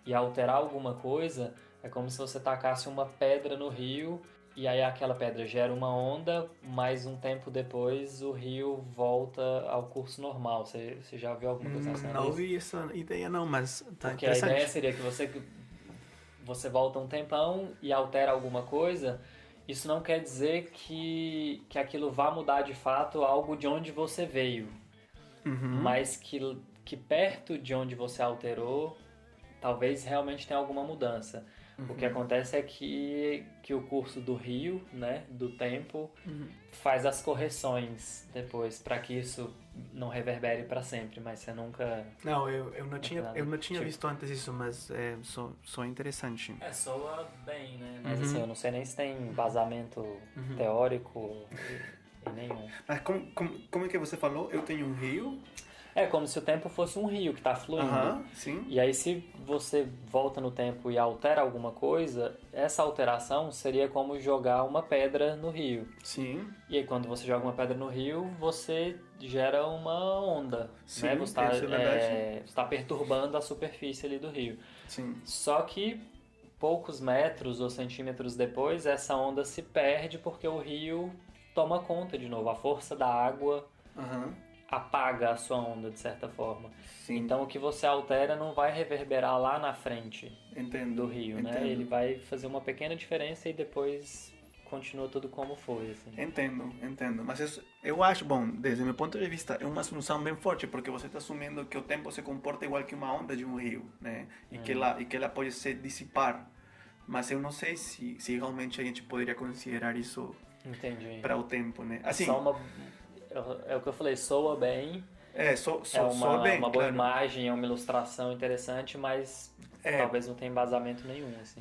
e alterar alguma coisa, é como se você tacasse uma pedra no rio e aí aquela pedra gera uma onda, mas um tempo depois o rio volta ao curso normal. Você já viu alguma coisa assim? Não ouvi essa ideia não, mas tá Porque interessante. a ideia seria que você volta um tempão e altera alguma coisa. Isso não quer dizer que aquilo vá mudar de fato algo de onde você veio. Mas que perto de onde você alterou, talvez realmente tenha alguma mudança. O que acontece é que o curso do rio, né, do tempo, faz as correções depois para que isso não reverbere para sempre, mas você nunca... Não, eu não tinha visto antes isso, mas só interessante. Soa bem, né? Mas assim, eu não sei nem se tem vazamento teórico e nenhum. Mas como é que você falou? Eu tenho um rio? É como se o tempo fosse um rio que está fluindo. Sim. E aí, se você volta no tempo e altera alguma coisa, essa alteração seria como jogar uma pedra no rio. Sim. E aí, quando você joga uma pedra no rio, você gera uma onda. Sim, né? Você verdade. está perturbando a superfície ali do rio. Sim. Só que poucos metros ou centímetros depois, essa onda se perde porque o rio toma conta de novo. A força da água apaga a sua onda, de certa forma. Sim. Então, o que você altera não vai reverberar lá na frente do rio, né? Ele vai fazer uma pequena diferença e depois continua tudo como foi, assim. Entendo. Mas eu acho, bom, desde meu ponto de vista, é uma assunção bem forte, porque você está assumindo que o tempo se comporta igual que uma onda de um rio, né? E que ela pode se dissipar. Mas eu não sei se realmente a gente poderia considerar isso para o tempo, né? Assim, é o que eu falei, soa bem. Soa bem, uma boa imagem, é uma ilustração interessante, mas talvez não tenha embasamento nenhum, assim.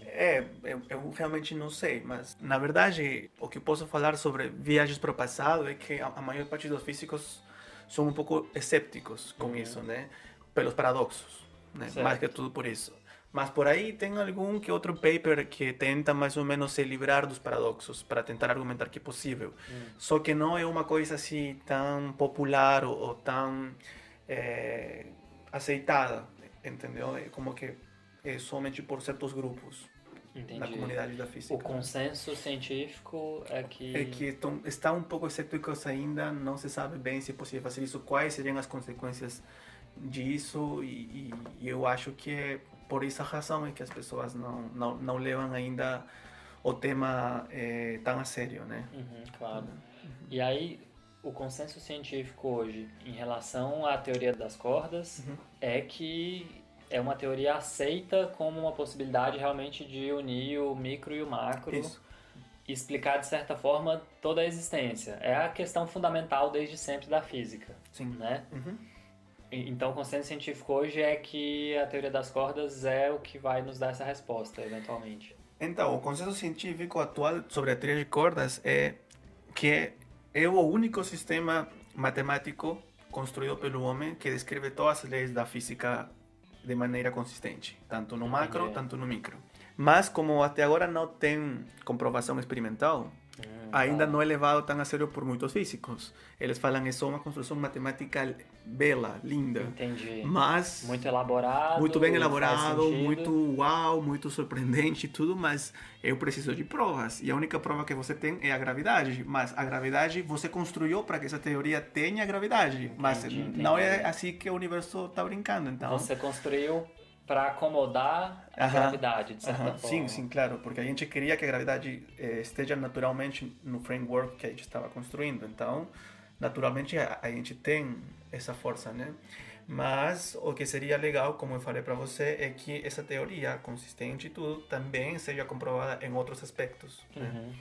Eu realmente não sei, mas na verdade o que eu posso falar sobre viagens para o passado é que a maior parte dos físicos são um pouco escépticos com isso, né? Pelos paradoxos, né? Mais que tudo por isso. Mas por aí tem algum que outro paper que tenta mais ou menos se livrar dos paradoxos para tentar argumentar que é possível. Só que não é uma coisa assim tão popular ou tão aceitada, entendeu? É como que é somente por certos grupos na comunidade da física. O consenso científico é que está um pouco escépticos ainda, não se sabe bem se é possível fazer isso, quais seriam as consequências disso e eu acho que é por essa razão é que as pessoas não levam ainda o tema tão a sério, né? Claro. E aí, o consenso científico hoje em relação à teoria das cordas é que é uma teoria aceita como uma possibilidade realmente de unir o micro e o macro e explicar, de certa forma, toda a existência. É a questão fundamental desde sempre da física, né? Então, o consenso científico hoje é que a teoria das cordas é o que vai nos dar essa resposta, eventualmente. Então, o consenso científico atual sobre a teoria de cordas é que é o único sistema matemático construído pelo homem que descreve todas as leis da física de maneira consistente, tanto no macro, tanto no micro. Mas, como até agora não tem comprovação experimental, ainda não é levado tão a sério por muitos físicos. Eles falam que é só uma construção matemática bela, linda. Entendi. Mas muito elaborado. Muito bem elaborado, muito uau, muito surpreendente e tudo, mas eu preciso de provas. E a única prova que você tem é a gravidade. Mas a gravidade você construiu para que essa teoria tenha gravidade. Mas não é assim que o universo está brincando. Então você construiu para acomodar a gravidade, de certa forma. Sim, claro, porque a gente queria que a gravidade esteja naturalmente no framework que a gente estava construindo. Então, naturalmente, a gente tem essa força, né? Mas o que seria legal, como eu falei para você, é que essa teoria consistente e tudo também seja comprovada em outros aspectos, né?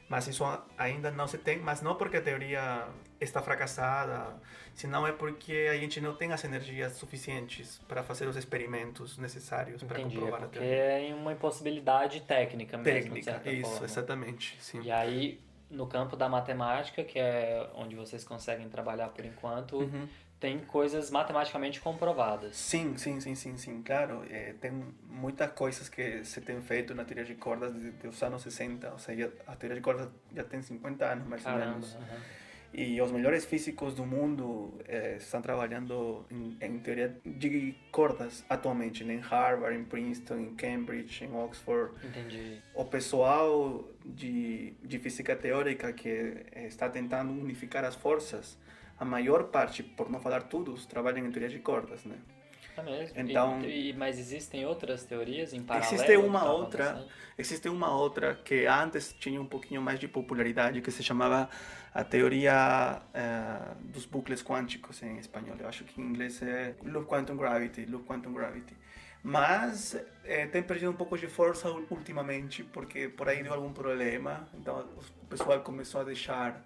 Mas isso ainda não se tem, mas não porque a teoria está fracassada, senão é porque a gente não tem as energias suficientes para fazer os experimentos necessários para comprovar a teoria. Porque é uma impossibilidade técnica mesmo, de certa isso, forma. Exatamente. Sim. E aí, no campo da matemática, que é onde vocês conseguem trabalhar por enquanto, tem coisas matematicamente comprovadas. Sim, claro. Tem muitas coisas que se tem feito na teoria de cordas desde os anos 60, ou seja, a teoria de cordas já tem 50 anos mais ou menos. E os melhores físicos do mundo estão trabalhando em teoria de cordas atualmente, em Harvard, em Princeton, em Cambridge, em Oxford. Entendi. O pessoal de física teórica que está tentando unificar as forças, a maior parte, por não falar todos, trabalham em teoria de cordas, né? É mesmo. Então, mas existem outras teorias em paralelo? Existe uma outra que antes tinha um pouquinho mais de popularidade, que se chamava a teoria dos bucles quânticos em espanhol. Eu acho que em inglês é Loop Quantum Gravity. Mas tem perdido um pouco de força ultimamente, porque por aí deu algum problema. Então o pessoal começou a deixar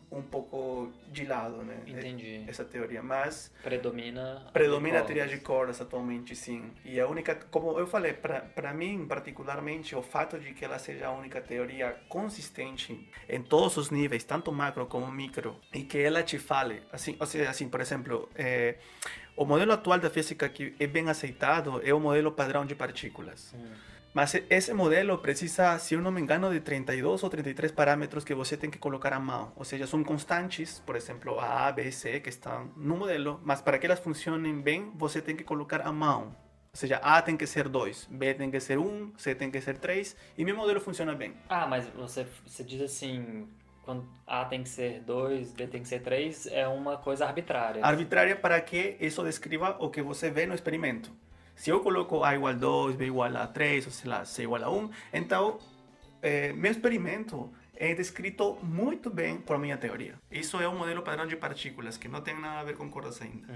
um pouco de lado, né? Entendi. Essa teoria, mas Predomina a teoria de cordas atualmente, sim. E a única, como eu falei, para mim particularmente, o fato de que ela seja a única teoria consistente em todos os níveis, tanto macro como micro, e que ela te fale, assim, ou seja, assim, por exemplo, o modelo atual da física que é bem aceitado é o modelo padrão de partículas. Mas esse modelo precisa, se eu não me engano, de 32 ou 33 parâmetros que você tem que colocar à mão. Ou seja, são constantes, por exemplo, A, B, C, que estão no modelo, mas para que elas funcionem bem, você tem que colocar à mão. Ou seja, A tem que ser 2, B tem que ser 1, C tem que ser 3, e meu modelo funciona bem. Ah, mas você diz assim, quando A tem que ser 2, B tem que ser 3, é uma coisa arbitrária. Arbitrária para que isso descreva o que você vê no experimento. Se eu coloco A igual a 2, B igual a 3, ou sei lá, C igual a 1, então meu experimento é descrito muito bem por minha teoria. Isso é um modelo padrão de partículas, que não tem nada a ver com cordas ainda.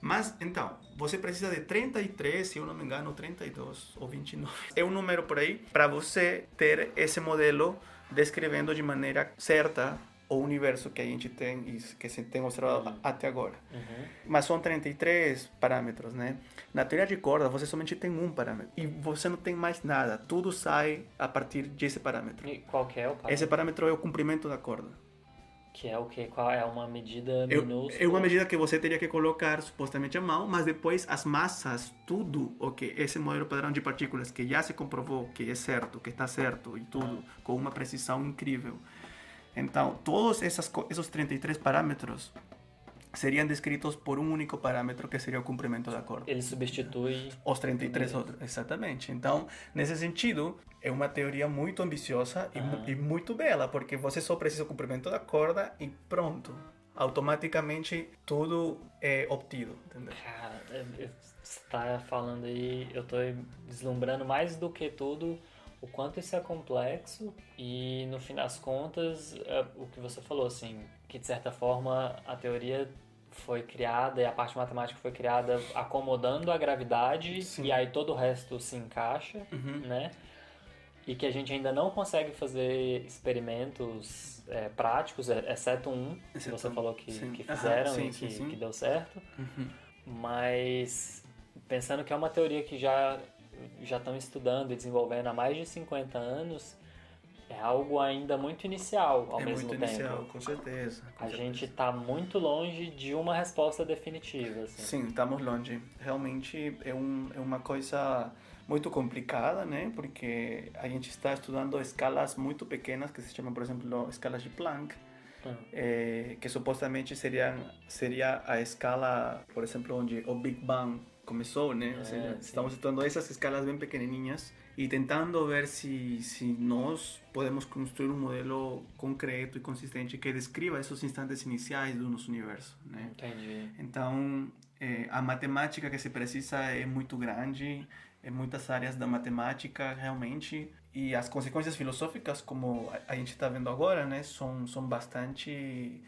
Mas, então, você precisa de 33, se eu não me engano, 32 ou 29. É um número por aí para você ter esse modelo descrevendo de maneira certa o universo que a gente tem e que se tem observado até agora. Mas são 33 parâmetros, né? Na teoria de corda, você somente tem um parâmetro e você não tem mais nada. Tudo sai a partir desse parâmetro. E qual que é o parâmetro? Esse parâmetro é o comprimento da corda. Que é o quê? Qual é uma medida minúscula? É uma medida que você teria que colocar supostamente à mão, mas depois as massas, tudo o que esse modelo padrão de partículas que já se comprovou que é certo, que está certo e tudo, com uma precisão incrível. Então, todos esses 33 parâmetros seriam descritos por um único parâmetro, que seria o comprimento da corda. Ele substitui os 33 outros. Exatamente. Então, nesse sentido, é uma teoria muito ambiciosa e muito bela, porque você só precisa do comprimento da corda e pronto. Automaticamente, tudo é obtido. Entendeu? Cara, você está falando aí, eu estou deslumbrando mais do que tudo o quanto isso é complexo e, no fim das contas, o que você falou, assim, que de certa forma a teoria foi criada e a parte matemática foi criada acomodando a gravidade. Sim. E aí todo o resto se encaixa, né? E que a gente ainda não consegue fazer experimentos práticos, exceto um, que você falou que fizeram e que deu certo. Mas pensando que é uma teoria que já estão estudando e desenvolvendo há mais de 50 anos, é algo ainda muito inicial ao mesmo tempo. É muito inicial, com certeza. A gente está muito longe de uma resposta definitiva. Assim. Sim, estamos longe. Realmente é uma coisa muito complicada, né? Porque a gente está estudando escalas muito pequenas, que se chamam, por exemplo, escalas de Planck, que supostamente seria a escala, por exemplo, onde o Big Bang começou, né? Ou seja, estamos estudando essas escalas bem pequenininhas e tentando ver se nós podemos construir um modelo concreto e consistente que descreva esses instantes iniciais do nosso universo, né? Entendi. Então, a matemática que se precisa é muito grande, em muitas áreas da matemática, realmente, e as consequências filosóficas, como a gente está vendo agora, né, são bastante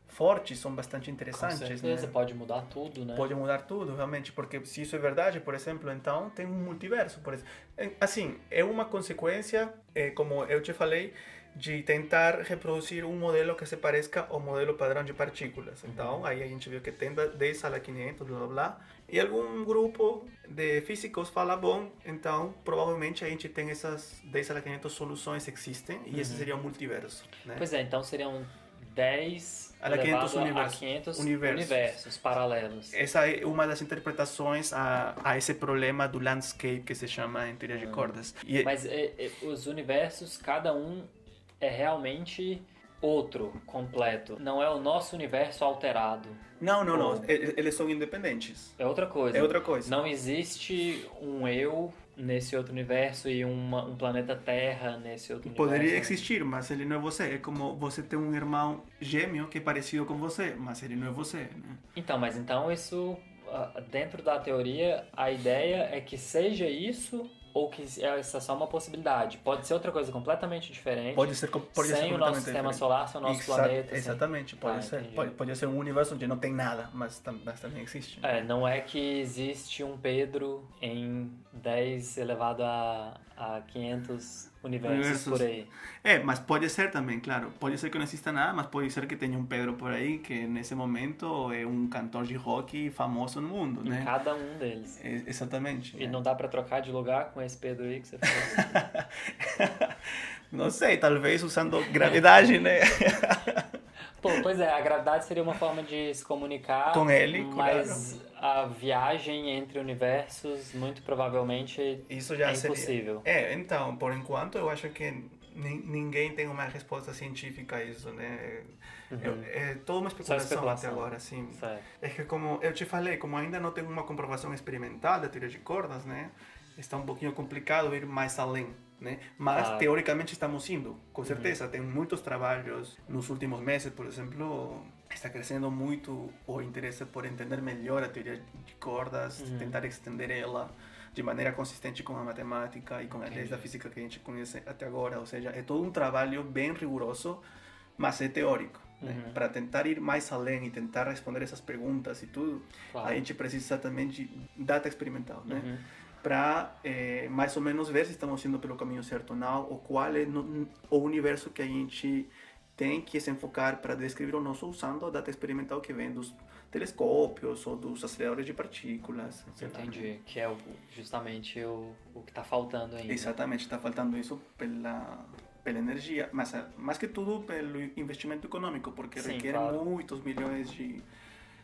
fortes, são bastante interessantes. Com certeza, né? Pode mudar tudo, né? Pode mudar tudo, realmente, porque se isso é verdade, por exemplo, então tem um multiverso. Por exemplo. Assim, é uma consequência, como eu te falei, de tentar reproduzir um modelo que se pareça ao modelo padrão de partículas. Então, aí a gente viu que tem 10 a la 500, blá, blá, blá. E algum grupo de físicos fala, bom, então, provavelmente a gente tem essas 10 a la 500 soluções existem, e esse seria o multiverso, né? Pois é, então seriam 10 a 500 universos paralelos. Essa é uma das interpretações a esse problema do landscape que se chama em teoria de cordas. Mas os universos, cada um é realmente outro, completo. Não é o nosso universo alterado. Não. Eles são independentes. É outra coisa. É outra coisa. Não existe um eu nesse outro universo e um planeta Terra nesse outro universo. Poderia existir, mas ele não é você. É como você ter um irmão gêmeo que é parecido com você, mas ele não é você, né? Então isso, dentro da teoria, a ideia é que seja isso ou que essa é só uma possibilidade? Pode ser outra coisa completamente diferente. Pode ser sem o nosso sistema solar, sem o nosso planeta. Exatamente, pode ser. Pode ser um universo onde não tem nada, mas também existe. Não é que existe um Pedro em 10 elevado a 500 universos por aí. Mas pode ser também, claro. Pode ser que não exista nada, mas pode ser que tenha um Pedro por aí que nesse momento é um cantor de rock famoso no mundo, né? Em cada um deles. Exatamente. E não dá pra trocar de lugar com esse Pedro aí que você falou? Não sei, talvez usando gravidade, né? Pois é, a gravidade seria uma forma de se comunicar com ele, mas a viagem entre universos muito provavelmente isso já é impossível. Então, por enquanto eu acho que ninguém tem uma resposta científica a isso, né? É toda uma especulação até agora, assim. Certo. É que como eu te falei, como ainda não tem uma comprovação experimental da teoria de cordas, né? Está um pouquinho complicado ir mais além, né? Mas teoricamente estamos indo, com certeza. Tem muitos trabalhos nos últimos meses, por exemplo, está crescendo muito o interesse por entender melhor a teoria de cordas, tentar estender ela de maneira consistente com a matemática e com as leis da física que a gente conhece até agora. Ou seja, é todo um trabalho bem rigoroso, mas é teórico. Né? Para tentar ir mais além e tentar responder essas perguntas e tudo, a gente precisa também de data experimental, né? Para mais ou menos ver se estamos indo pelo caminho certo ou não, ou qual é o universo que a gente tem que se enfocar para descrever o nosso usando a data experimental que vem dos telescópios ou dos aceleradores de partículas. Etc. Entendi, que é justamente o que está faltando ainda. Exatamente, está faltando isso pela energia, mas mais que tudo pelo investimento econômico, porque requer muitos milhões de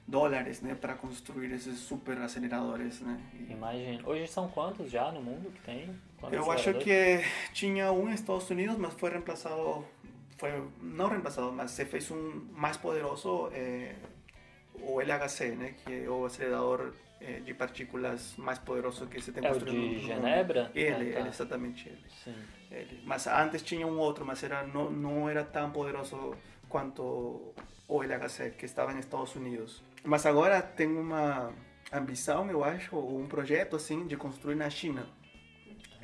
dólares, né, para construir esses super aceleradores, né? Imagino. Hoje são quantos já no mundo que tem? Eu acho que tinha um nos Estados Unidos, mas foi reemplazado, não reemplazado, mas se fez um mais poderoso, o LHC, né, que é o acelerador de partículas mais poderoso que se tem construído no mundo. É o de Genebra? Ele, exatamente ele. Sim. Mas antes tinha um outro, mas não era tão poderoso quanto o LHC, que estava nos Estados Unidos. Mas agora tem uma ambição, eu acho, ou um projeto assim de construir na China.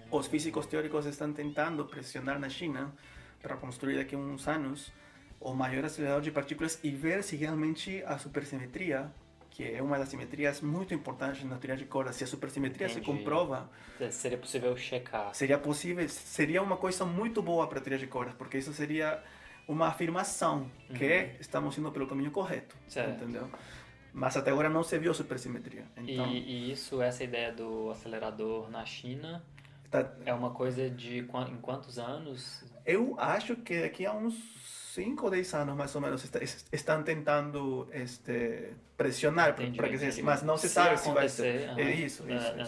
Os físicos teóricos estão tentando pressionar na China para construir daqui a uns anos o maior acelerador de partículas e ver se realmente a supersimetria, que é uma das simetrias muito importantes na teoria de cordas, se a supersimetria se comprova, seria possível checar. Seria uma coisa muito boa para a teoria de cordas, porque isso seria uma afirmação que estamos indo pelo caminho correto, entendeu? Mas até agora não se viu supersimetria. Então, e essa ideia do acelerador na China é uma coisa de em quantos anos? Eu acho que daqui a uns 5 ou 10 anos, mais ou menos, estão tentando pressionar para que seja assim, mas não se sabe se vai ser. Isso,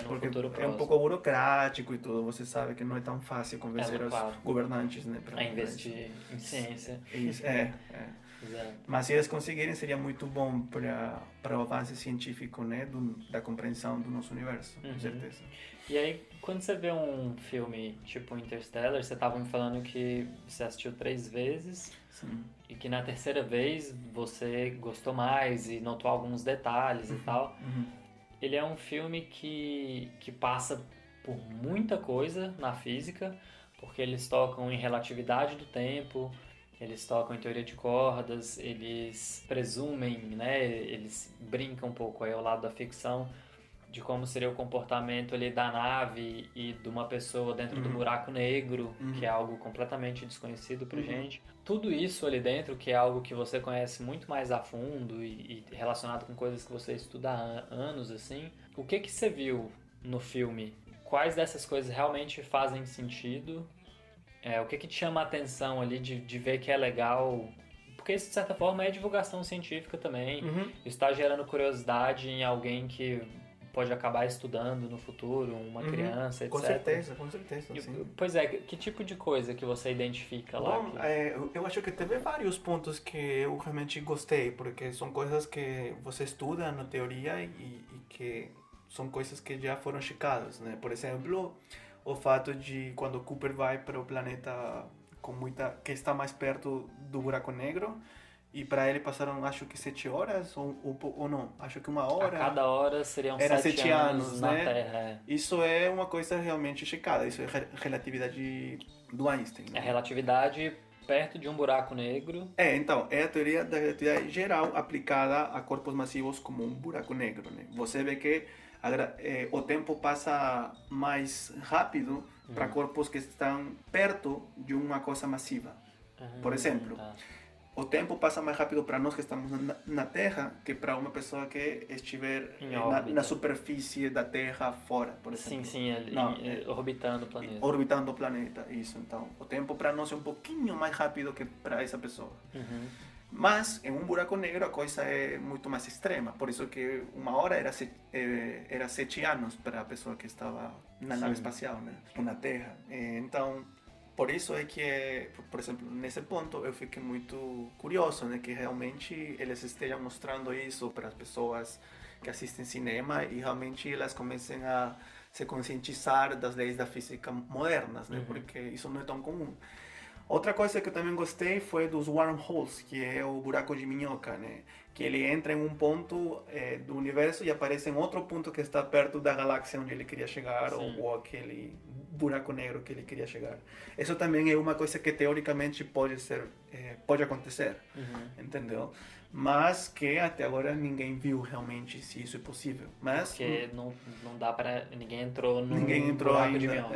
porque é um pouco burocrático e tudo, você sabe que não é tão fácil convencer os governantes, né, a investir em ciência. Isso, Mas se eles conseguirem, seria muito bom para o avanço científico, né, da compreensão do nosso universo, com certeza. E aí, quando você vê um filme tipo Interstellar, você estava me falando que você assistiu 3 vezes. Sim. E que na terceira vez você gostou mais e notou alguns detalhes e tal. Ele é um filme que passa por muita coisa na física, porque eles tocam em relatividade do tempo, eles tocam em teoria de cordas, eles presumem, né, eles brincam um pouco aí ao lado da ficção, de como seria o comportamento ali da nave e de uma pessoa dentro do buraco negro, que é algo completamente desconhecido pra gente. Tudo isso ali dentro, que é algo que você conhece muito mais a fundo e relacionado com coisas que você estuda há anos, assim. O que você viu no filme? Quais dessas coisas realmente fazem sentido? O que te chama a atenção ali de ver que é legal? Porque isso, de certa forma, é divulgação científica também. Isso está gerando curiosidade em alguém que pode acabar estudando no futuro, uma criança, etc. Com certeza, sim. Pois é, que tipo de coisa que você identifica lá? Bom, eu acho que teve vários pontos que eu realmente gostei, porque são coisas que você estuda na teoria e que são coisas que já foram checadas, né? Por exemplo, o fato de quando Cooper vai para o planeta que está mais perto do buraco negro, E para ele passaram, acho que 7 horas, ou não, acho que 1 hora. A cada hora seriam era 7 anos na né? Terra. É. Isso é uma coisa realmente checada, isso é relatividade do Einstein. Né? É relatividade perto de um buraco negro. Então, é a teoria da relatividade geral aplicada a corpos massivos como um buraco negro. Né? Você vê que o tempo passa mais rápido para corpos que estão perto de uma coisa massiva. Por exemplo, o tempo passa mais rápido para nós que estamos na Terra que para uma pessoa que estiver na superfície da Terra fora, por exemplo. Sim, orbitando o planeta. Orbitando o planeta, isso. Então, o tempo para nós é um pouquinho mais rápido que para essa pessoa. Mas, em um buraco negro, a coisa é muito mais extrema. Por isso que 1 hora era 7 anos para a pessoa que estava na nave espacial, né? Na Terra. Então, por isso é que, por exemplo, nesse ponto, eu fiquei muito curioso, né? Que realmente eles estejam mostrando isso para as pessoas que assistem cinema e realmente elas comecem a se conscientizar das leis da física modernas, né? Porque isso não é tão comum. Outra coisa que eu também gostei foi dos wormholes, que é o buraco de minhoca, né? Que ele entra em um ponto do universo e aparece em outro ponto que está perto da galáxia onde ele queria chegar, ou aquele buraco negro que ele queria chegar. Isso também é uma coisa que teoricamente pode acontecer, entendeu? Mas que até agora ninguém viu realmente se isso é possível. Mas porque não dá para ninguém entrou no buraco ainda. De minhoca.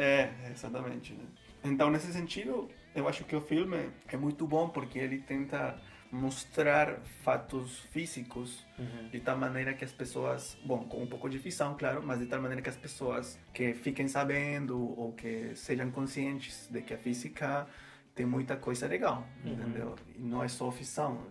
Exatamente. Né? Então, nesse sentido, eu acho que o filme é muito bom porque ele tenta mostrar fatos físicos de tal maneira que as pessoas, bom, com um pouco de ficção, claro, mas de tal maneira que as pessoas que fiquem sabendo ou que sejam conscientes de que a física tem muita coisa legal, entendeu? E não é só ficção.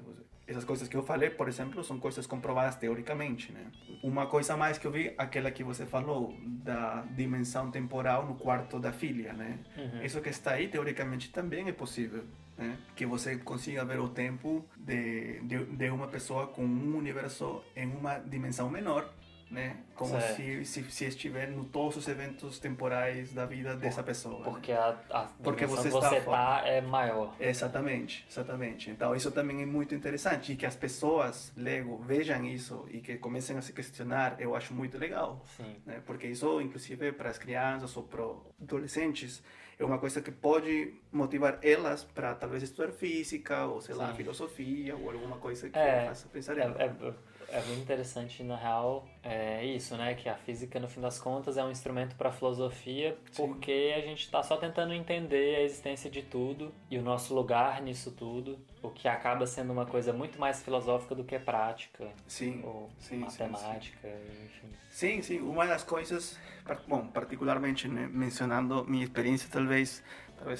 Essas coisas que eu falei, por exemplo, são coisas comprovadas teoricamente, né? Uma coisa a mais que eu vi, aquela que você falou, da dimensão temporal no quarto da filha, né? Isso que está aí, teoricamente, também é possível, né? Que você consiga ver o tempo de uma pessoa com um universo em uma dimensão menor, né? Como se estiver em todos os eventos temporais da vida dessa pessoa. Porque né? Porque você está é maior. Exatamente. Então isso também é muito interessante e que as pessoas, Lego, vejam isso e que comecem a se questionar, eu acho muito legal. Sim. Né? Porque isso, inclusive, para as crianças ou para adolescentes, é uma coisa que pode motivar elas para talvez estudar física ou, sei lá, filosofia ou alguma coisa que faça pensar elas. É muito interessante, na real, isso, né? Que a física, no fim das contas, é um instrumento para a filosofia, porque a gente está só tentando entender a existência de tudo e o nosso lugar nisso tudo, o que acaba sendo uma coisa muito mais filosófica do que prática, ou matemática, enfim. Sim, uma das coisas, bom, particularmente, né, mencionando minha experiência, talvez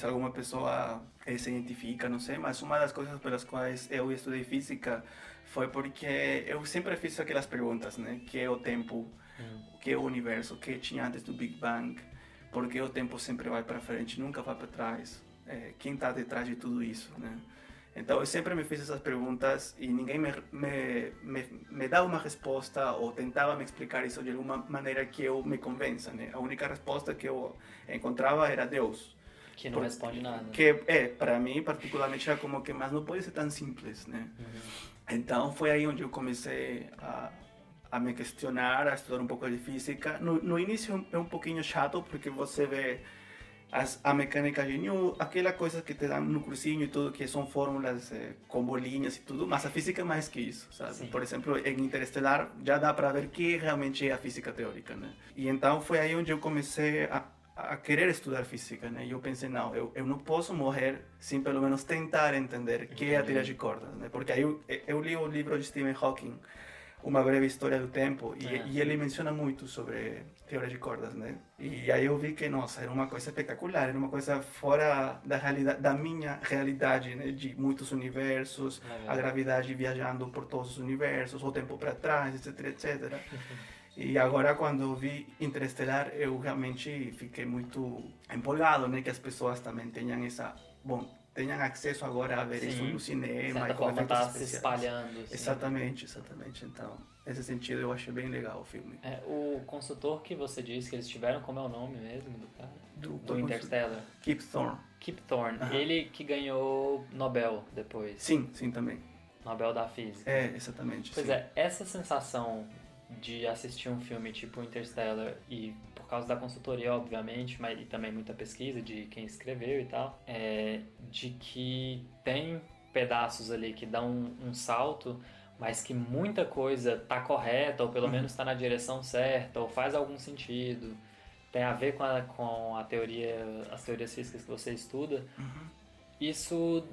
alguma pessoa se identifica, não sei, mas uma das coisas pelas quais eu estudei física foi porque eu sempre fiz aquelas perguntas, né? Que é o tempo, o que é o universo, o que tinha antes do Big Bang, porque o tempo sempre vai para frente, nunca vai para trás, quem está detrás de tudo isso, né? Então eu sempre me fiz essas perguntas e ninguém me dava uma resposta ou tentava me explicar isso de alguma maneira que eu me convença, né? A única resposta que eu encontrava era Deus. Que não responde nada. Que para mim particularmente era como que, mas não pode ser tão simples, né? Então foi aí onde eu comecei a me questionar, a estudar um pouco de física. No início é um pouquinho chato porque você vê a mecânica de Newton, aquela coisa que te dão no cursinho e tudo, que são fórmulas com bolinhas e tudo, mas a física é mais que isso, sabe? Sim. Por exemplo, em Interestelar já dá para ver que realmente é a física teórica, né? E então foi aí onde eu comecei a querer estudar física, né? E eu pensei, não, eu não posso morrer sem pelo menos tentar entender o que é a teoria de cordas, né? Porque aí eu li o livro de Stephen Hawking, Uma Breve História do Tempo, e ele menciona muito sobre teoria de cordas, né? E aí eu vi que, nossa, era uma coisa espetacular, era uma coisa fora da realidade, da minha realidade, né? De muitos universos, a gravidade viajando por todos os universos, o tempo para trás, etc, etc. E agora, quando eu vi Interestelar, eu realmente fiquei muito empolgado, né? Que as pessoas também tenham tenham acesso agora a ver isso no cinema. De certa forma está se espalhando. Assim. Exatamente. Então, nesse sentido, eu achei bem legal o filme. O consultor que você disse que eles tiveram, como é o nome mesmo do cara? Do Interstellar? Kip Thorne. Kip Thorne. Ele que ganhou Nobel depois. Sim, também. Nobel da Física. Exatamente. Pois sim. Essa sensação de assistir um filme tipo Interstellar e por causa da consultoria, obviamente, mas e também muita pesquisa de quem escreveu e tal, de que tem pedaços ali que dão um salto, mas que muita coisa tá correta, ou pelo menos tá na direção certa, ou faz algum sentido, tem a ver com a teoria, as teorias físicas que você estuda. Isso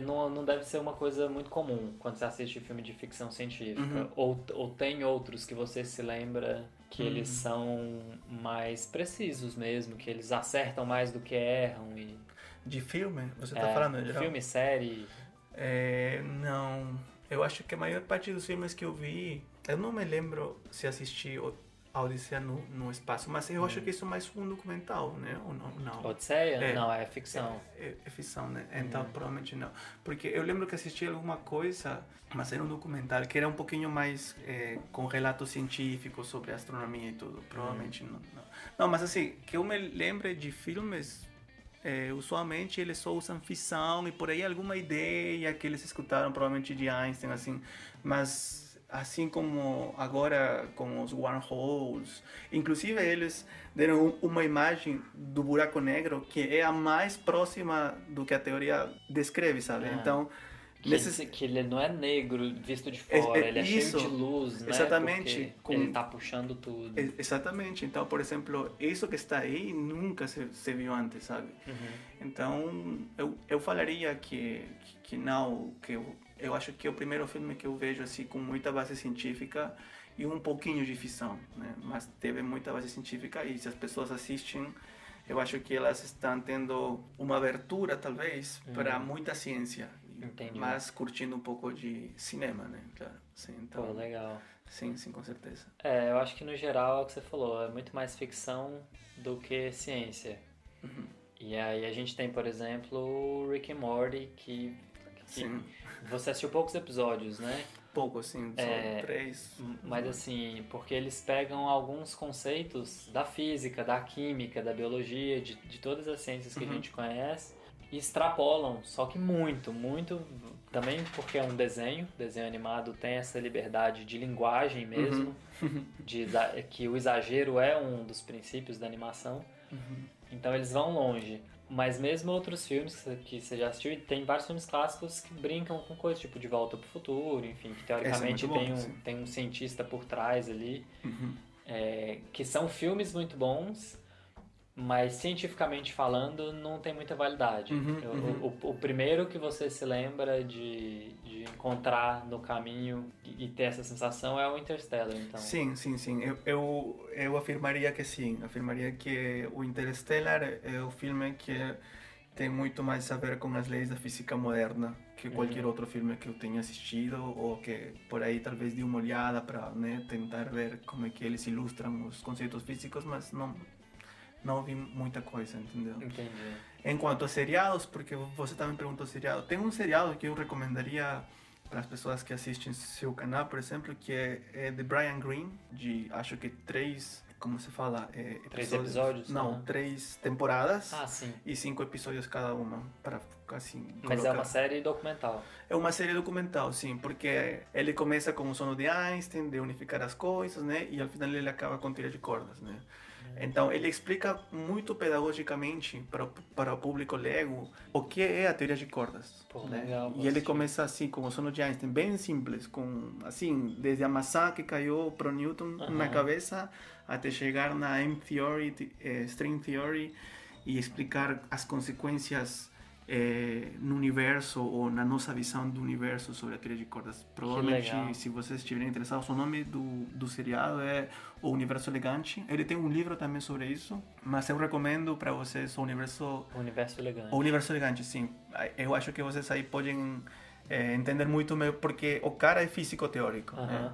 não deve ser uma coisa muito comum quando você assiste filme de ficção científica. Ou tem outros que você se lembra que eles são mais precisos mesmo, que eles acertam mais do que erram. De filme? Você tá falando em geral? Filme, série? Não. Eu acho que a maior parte dos filmes que eu vi, eu não me lembro se assisti a Odisseia no Espaço, mas eu acho que isso é mais um documental, né? Ou não? Odisseia? Não, é ficção. É ficção, né? Então, provavelmente não. Porque eu lembro que assisti alguma coisa, mas era um documentário que era um pouquinho mais com relatos científicos sobre astronomia e tudo. Provavelmente não. Não, mas assim, que eu me lembro de filmes, usualmente eles só usam ficção e por aí alguma ideia que eles escutaram, provavelmente de Einstein, assim, mas... Assim como agora com os wormholes, inclusive eles deram uma imagem do buraco negro que é a mais próxima do que a teoria descreve, sabe? Então, que ele não é negro visto de fora, ele é isso, cheio de luz, né? Exatamente. Ele tá puxando tudo. Exatamente. Então, por exemplo, isso que está aí nunca se viu antes, sabe? Então, eu falaria que não, que eu acho que é o primeiro filme que eu vejo assim com muita base científica e um pouquinho de ficção, né? Mas teve muita base científica e se as pessoas assistem, eu acho que elas estão tendo uma abertura, talvez, para muita ciência. Entendi. Mas curtindo um pouco de cinema, né? Claro. Sim, então, Pô, legal. Sim, com certeza. Eu acho que no geral é o que você falou, é muito mais ficção do que ciência. E aí a gente tem, por exemplo, o Rick and Morty, que Sim. Você assistiu poucos episódios, né? Pouco, assim, só 3. Mas assim, porque eles pegam alguns conceitos da física, da química, da biologia, de todas as ciências que a gente conhece e extrapolam, só que muito, também porque é um desenho animado tem essa liberdade de linguagem mesmo, que o exagero é um dos princípios da animação, então eles vão longe. Mas mesmo outros filmes que você já assistiu, tem vários filmes clássicos que brincam com coisas tipo De Volta pro Futuro, enfim, que teoricamente tem um cientista por trás ali, que são filmes muito bons, mas cientificamente falando não tem muita validade. O primeiro que você se lembra de encontrar no caminho e ter essa sensação é o Interstellar, então. Sim. Eu afirmaria que sim. Afirmaria que o Interstellar é o filme que tem muito mais a ver com as leis da física moderna que qualquer outro filme que eu tenha assistido ou que por aí talvez dê uma olhada para, né, tentar ver como é que eles ilustram os conceitos físicos, mas não vi muita coisa, entendeu? Entendi. Enquanto a seriados, porque você também perguntou seriado, tem um seriado que eu recomendaria para as pessoas que assistem seu canal, por exemplo, que é de Brian Greene, de acho que 3, como se fala? 3 episódios? Não, 3 temporadas. Sim. E 5 episódios cada uma, para assim... Mas colocar. é uma série documental? É uma série documental, sim, porque ele começa com o sono de Einstein, de unificar as coisas, né? E ao final ele acaba com teoria de cordas, né? Então, ele explica muito pedagogicamente para o público leigo o que é a teoria de cordas. Pô, né? legal. E ele começa assim, com o sono de Einstein, bem simples, com assim, desde a maçã que caiu para Newton na cabeça, até chegar na M-Theory, String Theory, e explicar as consequências no universo ou na nossa visão do universo sobre a teoria de cordas. Provavelmente, se vocês estiverem interessados, o nome do seriado é O Universo Elegante. Ele tem um livro também sobre isso, mas eu recomendo para vocês O Universo Elegante. O Universo Elegante, sim. Eu acho que vocês aí podem entender muito melhor, porque o cara é físico teórico. Né?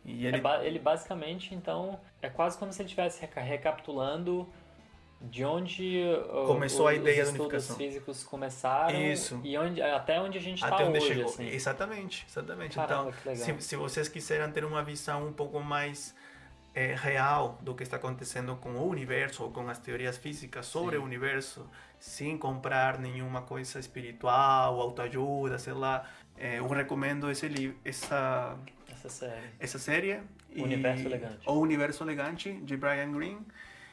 E ele basicamente, então, é quase como se ele estivesse recapitulando de onde começou a ideia da unificação. Os estudos físicos começaram. Isso. E até onde a gente está hoje. Até onde chegou. Assim. Exatamente. Caramba, então, se vocês quiserem ter uma visão um pouco mais real do que está acontecendo com o universo ou com as teorias físicas sobre o universo, sem comprar nenhuma coisa espiritual, autoajuda, sei lá, Eu recomendo essa série. Universo Elegante. O Universo Elegante, de Brian Greene.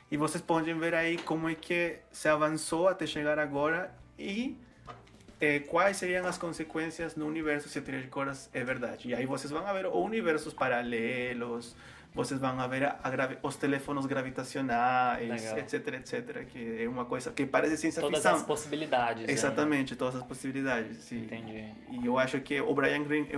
E vocês podem ver aí como é que se avançou até chegar agora e quais seriam as consequências no universo se a teoria de cordas é verdade. E aí vocês vão ver universos paralelos, vocês vão ver os teléfonos gravitacionais, Legal. etc, que é uma coisa que parece ciência Todas ficção. as possibilidades. Exatamente, todas as possibilidades. Sim. Entendi. E eu acho que o Brian Greene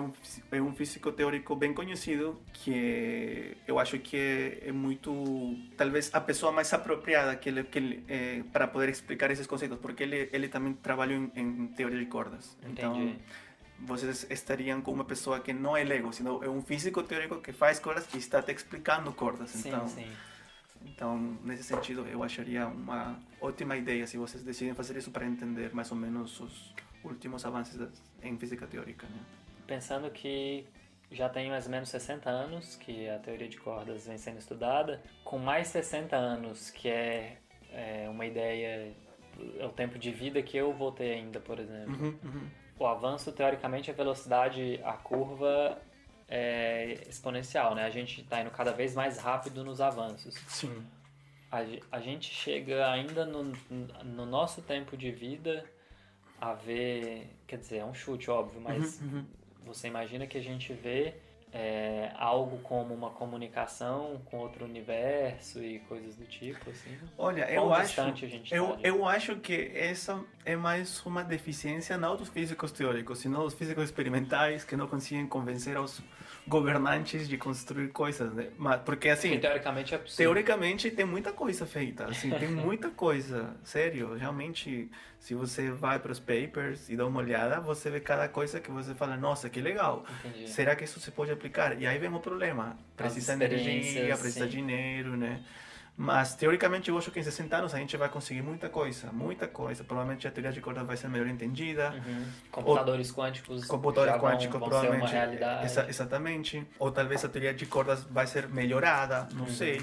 é um físico teórico bem conhecido, que eu acho que é muito, talvez, a pessoa mais apropriada para poder explicar esses conceitos, porque ele também trabalhou em teoria de cordas. Entendi. Então, vocês estariam com uma pessoa que não é leigo, sino é um físico teórico que faz cordas e está te explicando cordas. Então, sim. Então, nesse sentido, eu acharia uma ótima ideia se vocês decidem fazer isso para entender mais ou menos os últimos avanços em física teórica, né? Pensando que já tem mais ou menos 60 anos que a teoria de cordas vem sendo estudada, com mais 60 anos, que é uma ideia, é o tempo de vida que eu vou ter ainda, por exemplo. O avanço, teoricamente, a velocidade, a curva é exponencial, né? A gente está indo cada vez mais rápido nos avanços. Sim. A gente chega ainda no nosso tempo de vida a ver, quer dizer, é um chute, óbvio, mas você imagina que a gente vê algo como uma comunicação com outro universo e coisas do tipo, assim? Olha, eu acho que essa é mais uma deficiência não dos físicos teóricos, sino dos físicos experimentais que não conseguem convencer aos governantes de construir coisas, né? Porque assim, teoricamente é possível. Teoricamente tem muita coisa feita, assim, tem muita coisa, sério, realmente, se você vai para os papers e dá uma olhada, você vê cada coisa que você fala, nossa, que legal. Entendi. Será que isso se pode aplicar? E aí vem o problema, precisa energia, precisa dinheiro, né? Mas, teoricamente, eu acho que em 60 anos a gente vai conseguir muita coisa. Provavelmente a teoria de cordas vai ser melhor entendida. Computadores quânticos provavelmente ser uma realidade. Exatamente. Ou talvez a teoria de cordas vai ser melhorada, não sei.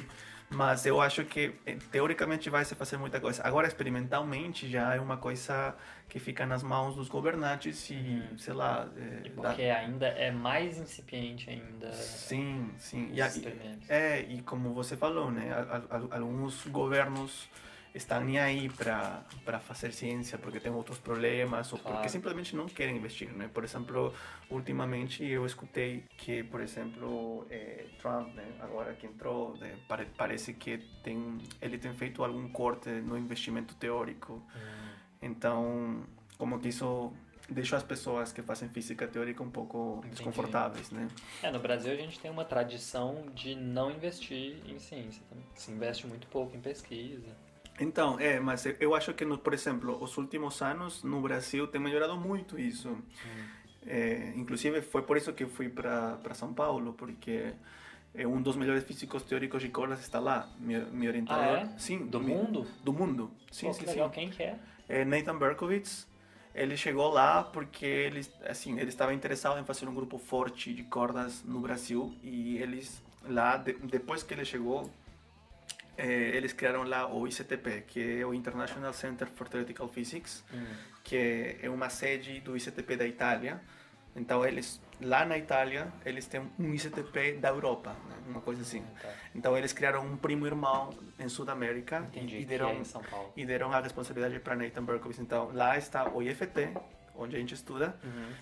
Mas eu acho que, teoricamente, vai se fazer muita coisa. Agora, experimentalmente, já é uma coisa que fica nas mãos dos governantes e, sei lá... Porque ainda é mais incipiente ainda. Sim. E como você falou, né? Alguns governos estão nem aí para fazer ciência porque tem outros problemas ou porque simplesmente não querem investir, né? Por exemplo, ultimamente eu escutei que, por exemplo, Trump, né, agora que entrou, parece que ele tem feito algum corte no investimento teórico. Então, como que isso deixou as pessoas que fazem física teórica um pouco desconfortáveis, né? No Brasil a gente tem uma tradição de não investir em ciência também. Se investe muito pouco em pesquisa. Então, mas eu acho que, por exemplo, os últimos anos no Brasil tem melhorado muito isso. Inclusive, foi por isso que eu fui para São Paulo, porque um dos melhores físicos teóricos de cordas está lá, meu orientador. Ah, é? Sim. Do mundo? Do mundo. Sim, sim, legal. Quem que é? Nathan Berkowitz. Ele chegou lá porque ele estava interessado em fazer um grupo forte de cordas no Brasil e eles lá, depois que ele chegou, eles criaram lá o ICTP, que é o International Center for Theoretical Physics, que é uma sede do ICTP da Itália. Então, lá na Itália, eles têm um ICTP da Europa, né? Uma coisa assim. Então, eles criaram um primo-irmão em Sudamérica e deram a responsabilidade para Nathan Berkowitz. Então, lá está o IFT, onde a gente estuda,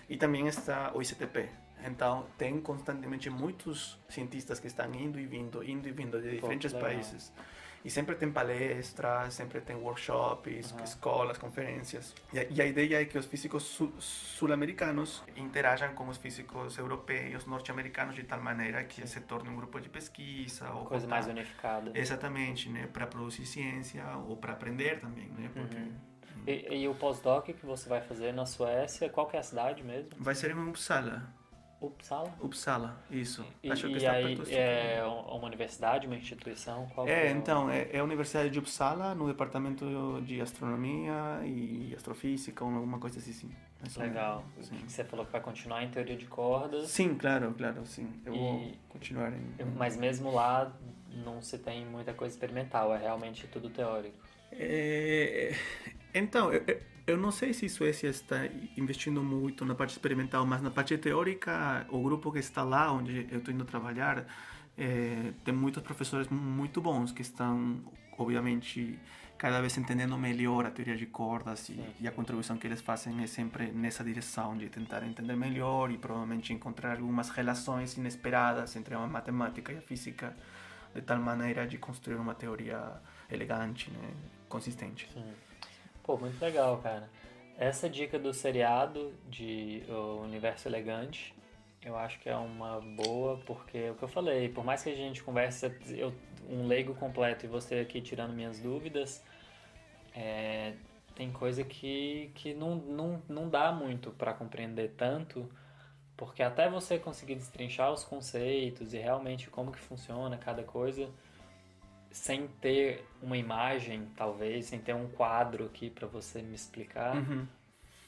e também está o ICTP. Então, tem constantemente muitos cientistas que estão indo e vindo de diferentes países. E sempre tem palestras, sempre tem workshops, escolas, conferências. E a ideia é que os físicos sul-americanos interajam com os físicos europeus, norte-americanos, de tal maneira que se torne um grupo de pesquisa. Ou coisa mais unificada. Exatamente, né? Para produzir ciência ou para aprender também, né? Porque, E o pós-doc que você vai fazer na Suécia, qual que é a cidade mesmo? Vai ser em Uppsala. Uppsala, isso. Acho que está aí é uma universidade, uma instituição? Então, é a Universidade de Uppsala, no departamento de astronomia e astrofísica, alguma coisa assim. Legal. Você falou que vai continuar em teoria de cordas. Sim, claro, sim. Eu vou continuar Mas mesmo lá não se tem muita coisa experimental, é realmente tudo teórico. Então, Eu não sei se Suécia está investindo muito na parte experimental, mas na parte teórica, o grupo que está lá, onde eu estou indo trabalhar, tem muitos professores muito bons que estão, obviamente, cada vez entendendo melhor a teoria de cordas e a contribuição que eles fazem é sempre nessa direção de tentar entender melhor e provavelmente encontrar algumas relações inesperadas entre a matemática e a física, de tal maneira de construir uma teoria elegante, né, consistente. Sim. Pô, muito legal, cara. Essa dica do seriado de O Universo Elegante, eu acho que é uma boa, porque é o que eu falei, por mais que a gente converse, um leigo completo e você aqui tirando minhas dúvidas, tem coisa que não dá muito para compreender tanto, porque até você conseguir destrinchar os conceitos e realmente como que funciona cada coisa, sem ter uma imagem, talvez, sem ter um quadro aqui para você me explicar,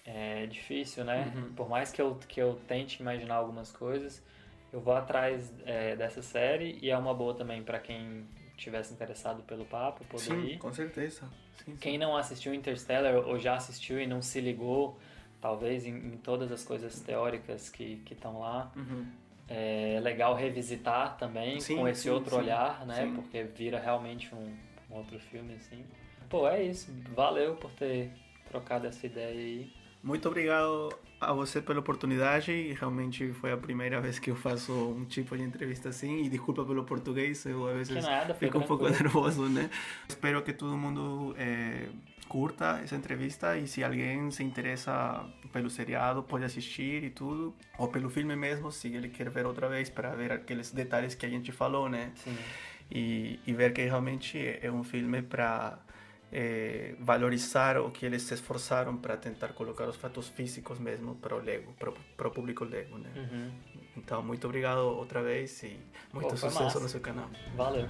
é difícil, né? Por mais que eu tente imaginar algumas coisas, eu vou atrás dessa série e é uma boa também para quem tivesse interessado pelo papo, poder ir. Sim, com certeza. Sim. Quem não assistiu Interstellar ou já assistiu e não se ligou, talvez, em todas as coisas teóricas que estão lá, é legal revisitar também com esse outro olhar, né? Sim. Porque vira realmente um outro filme, assim. Pô, é isso. Valeu por ter trocado essa ideia aí. Muito obrigado a você pela oportunidade. Realmente foi a primeira vez que eu faço um tipo de entrevista assim. E desculpa pelo português, eu às vezes fico um pouco nervoso, né? Espero que todo mundo curta essa entrevista e se alguém se interessa pelo seriado pode assistir e tudo, ou pelo filme mesmo, se ele quer ver outra vez para ver aqueles detalhes que a gente falou, né? Sim. E ver que realmente é um filme para valorizar o que eles se esforçaram para tentar colocar os fatos físicos mesmo para o Lego, para o público Lego, né? Então, muito obrigado outra vez e muito sucesso no seu canal. Valeu.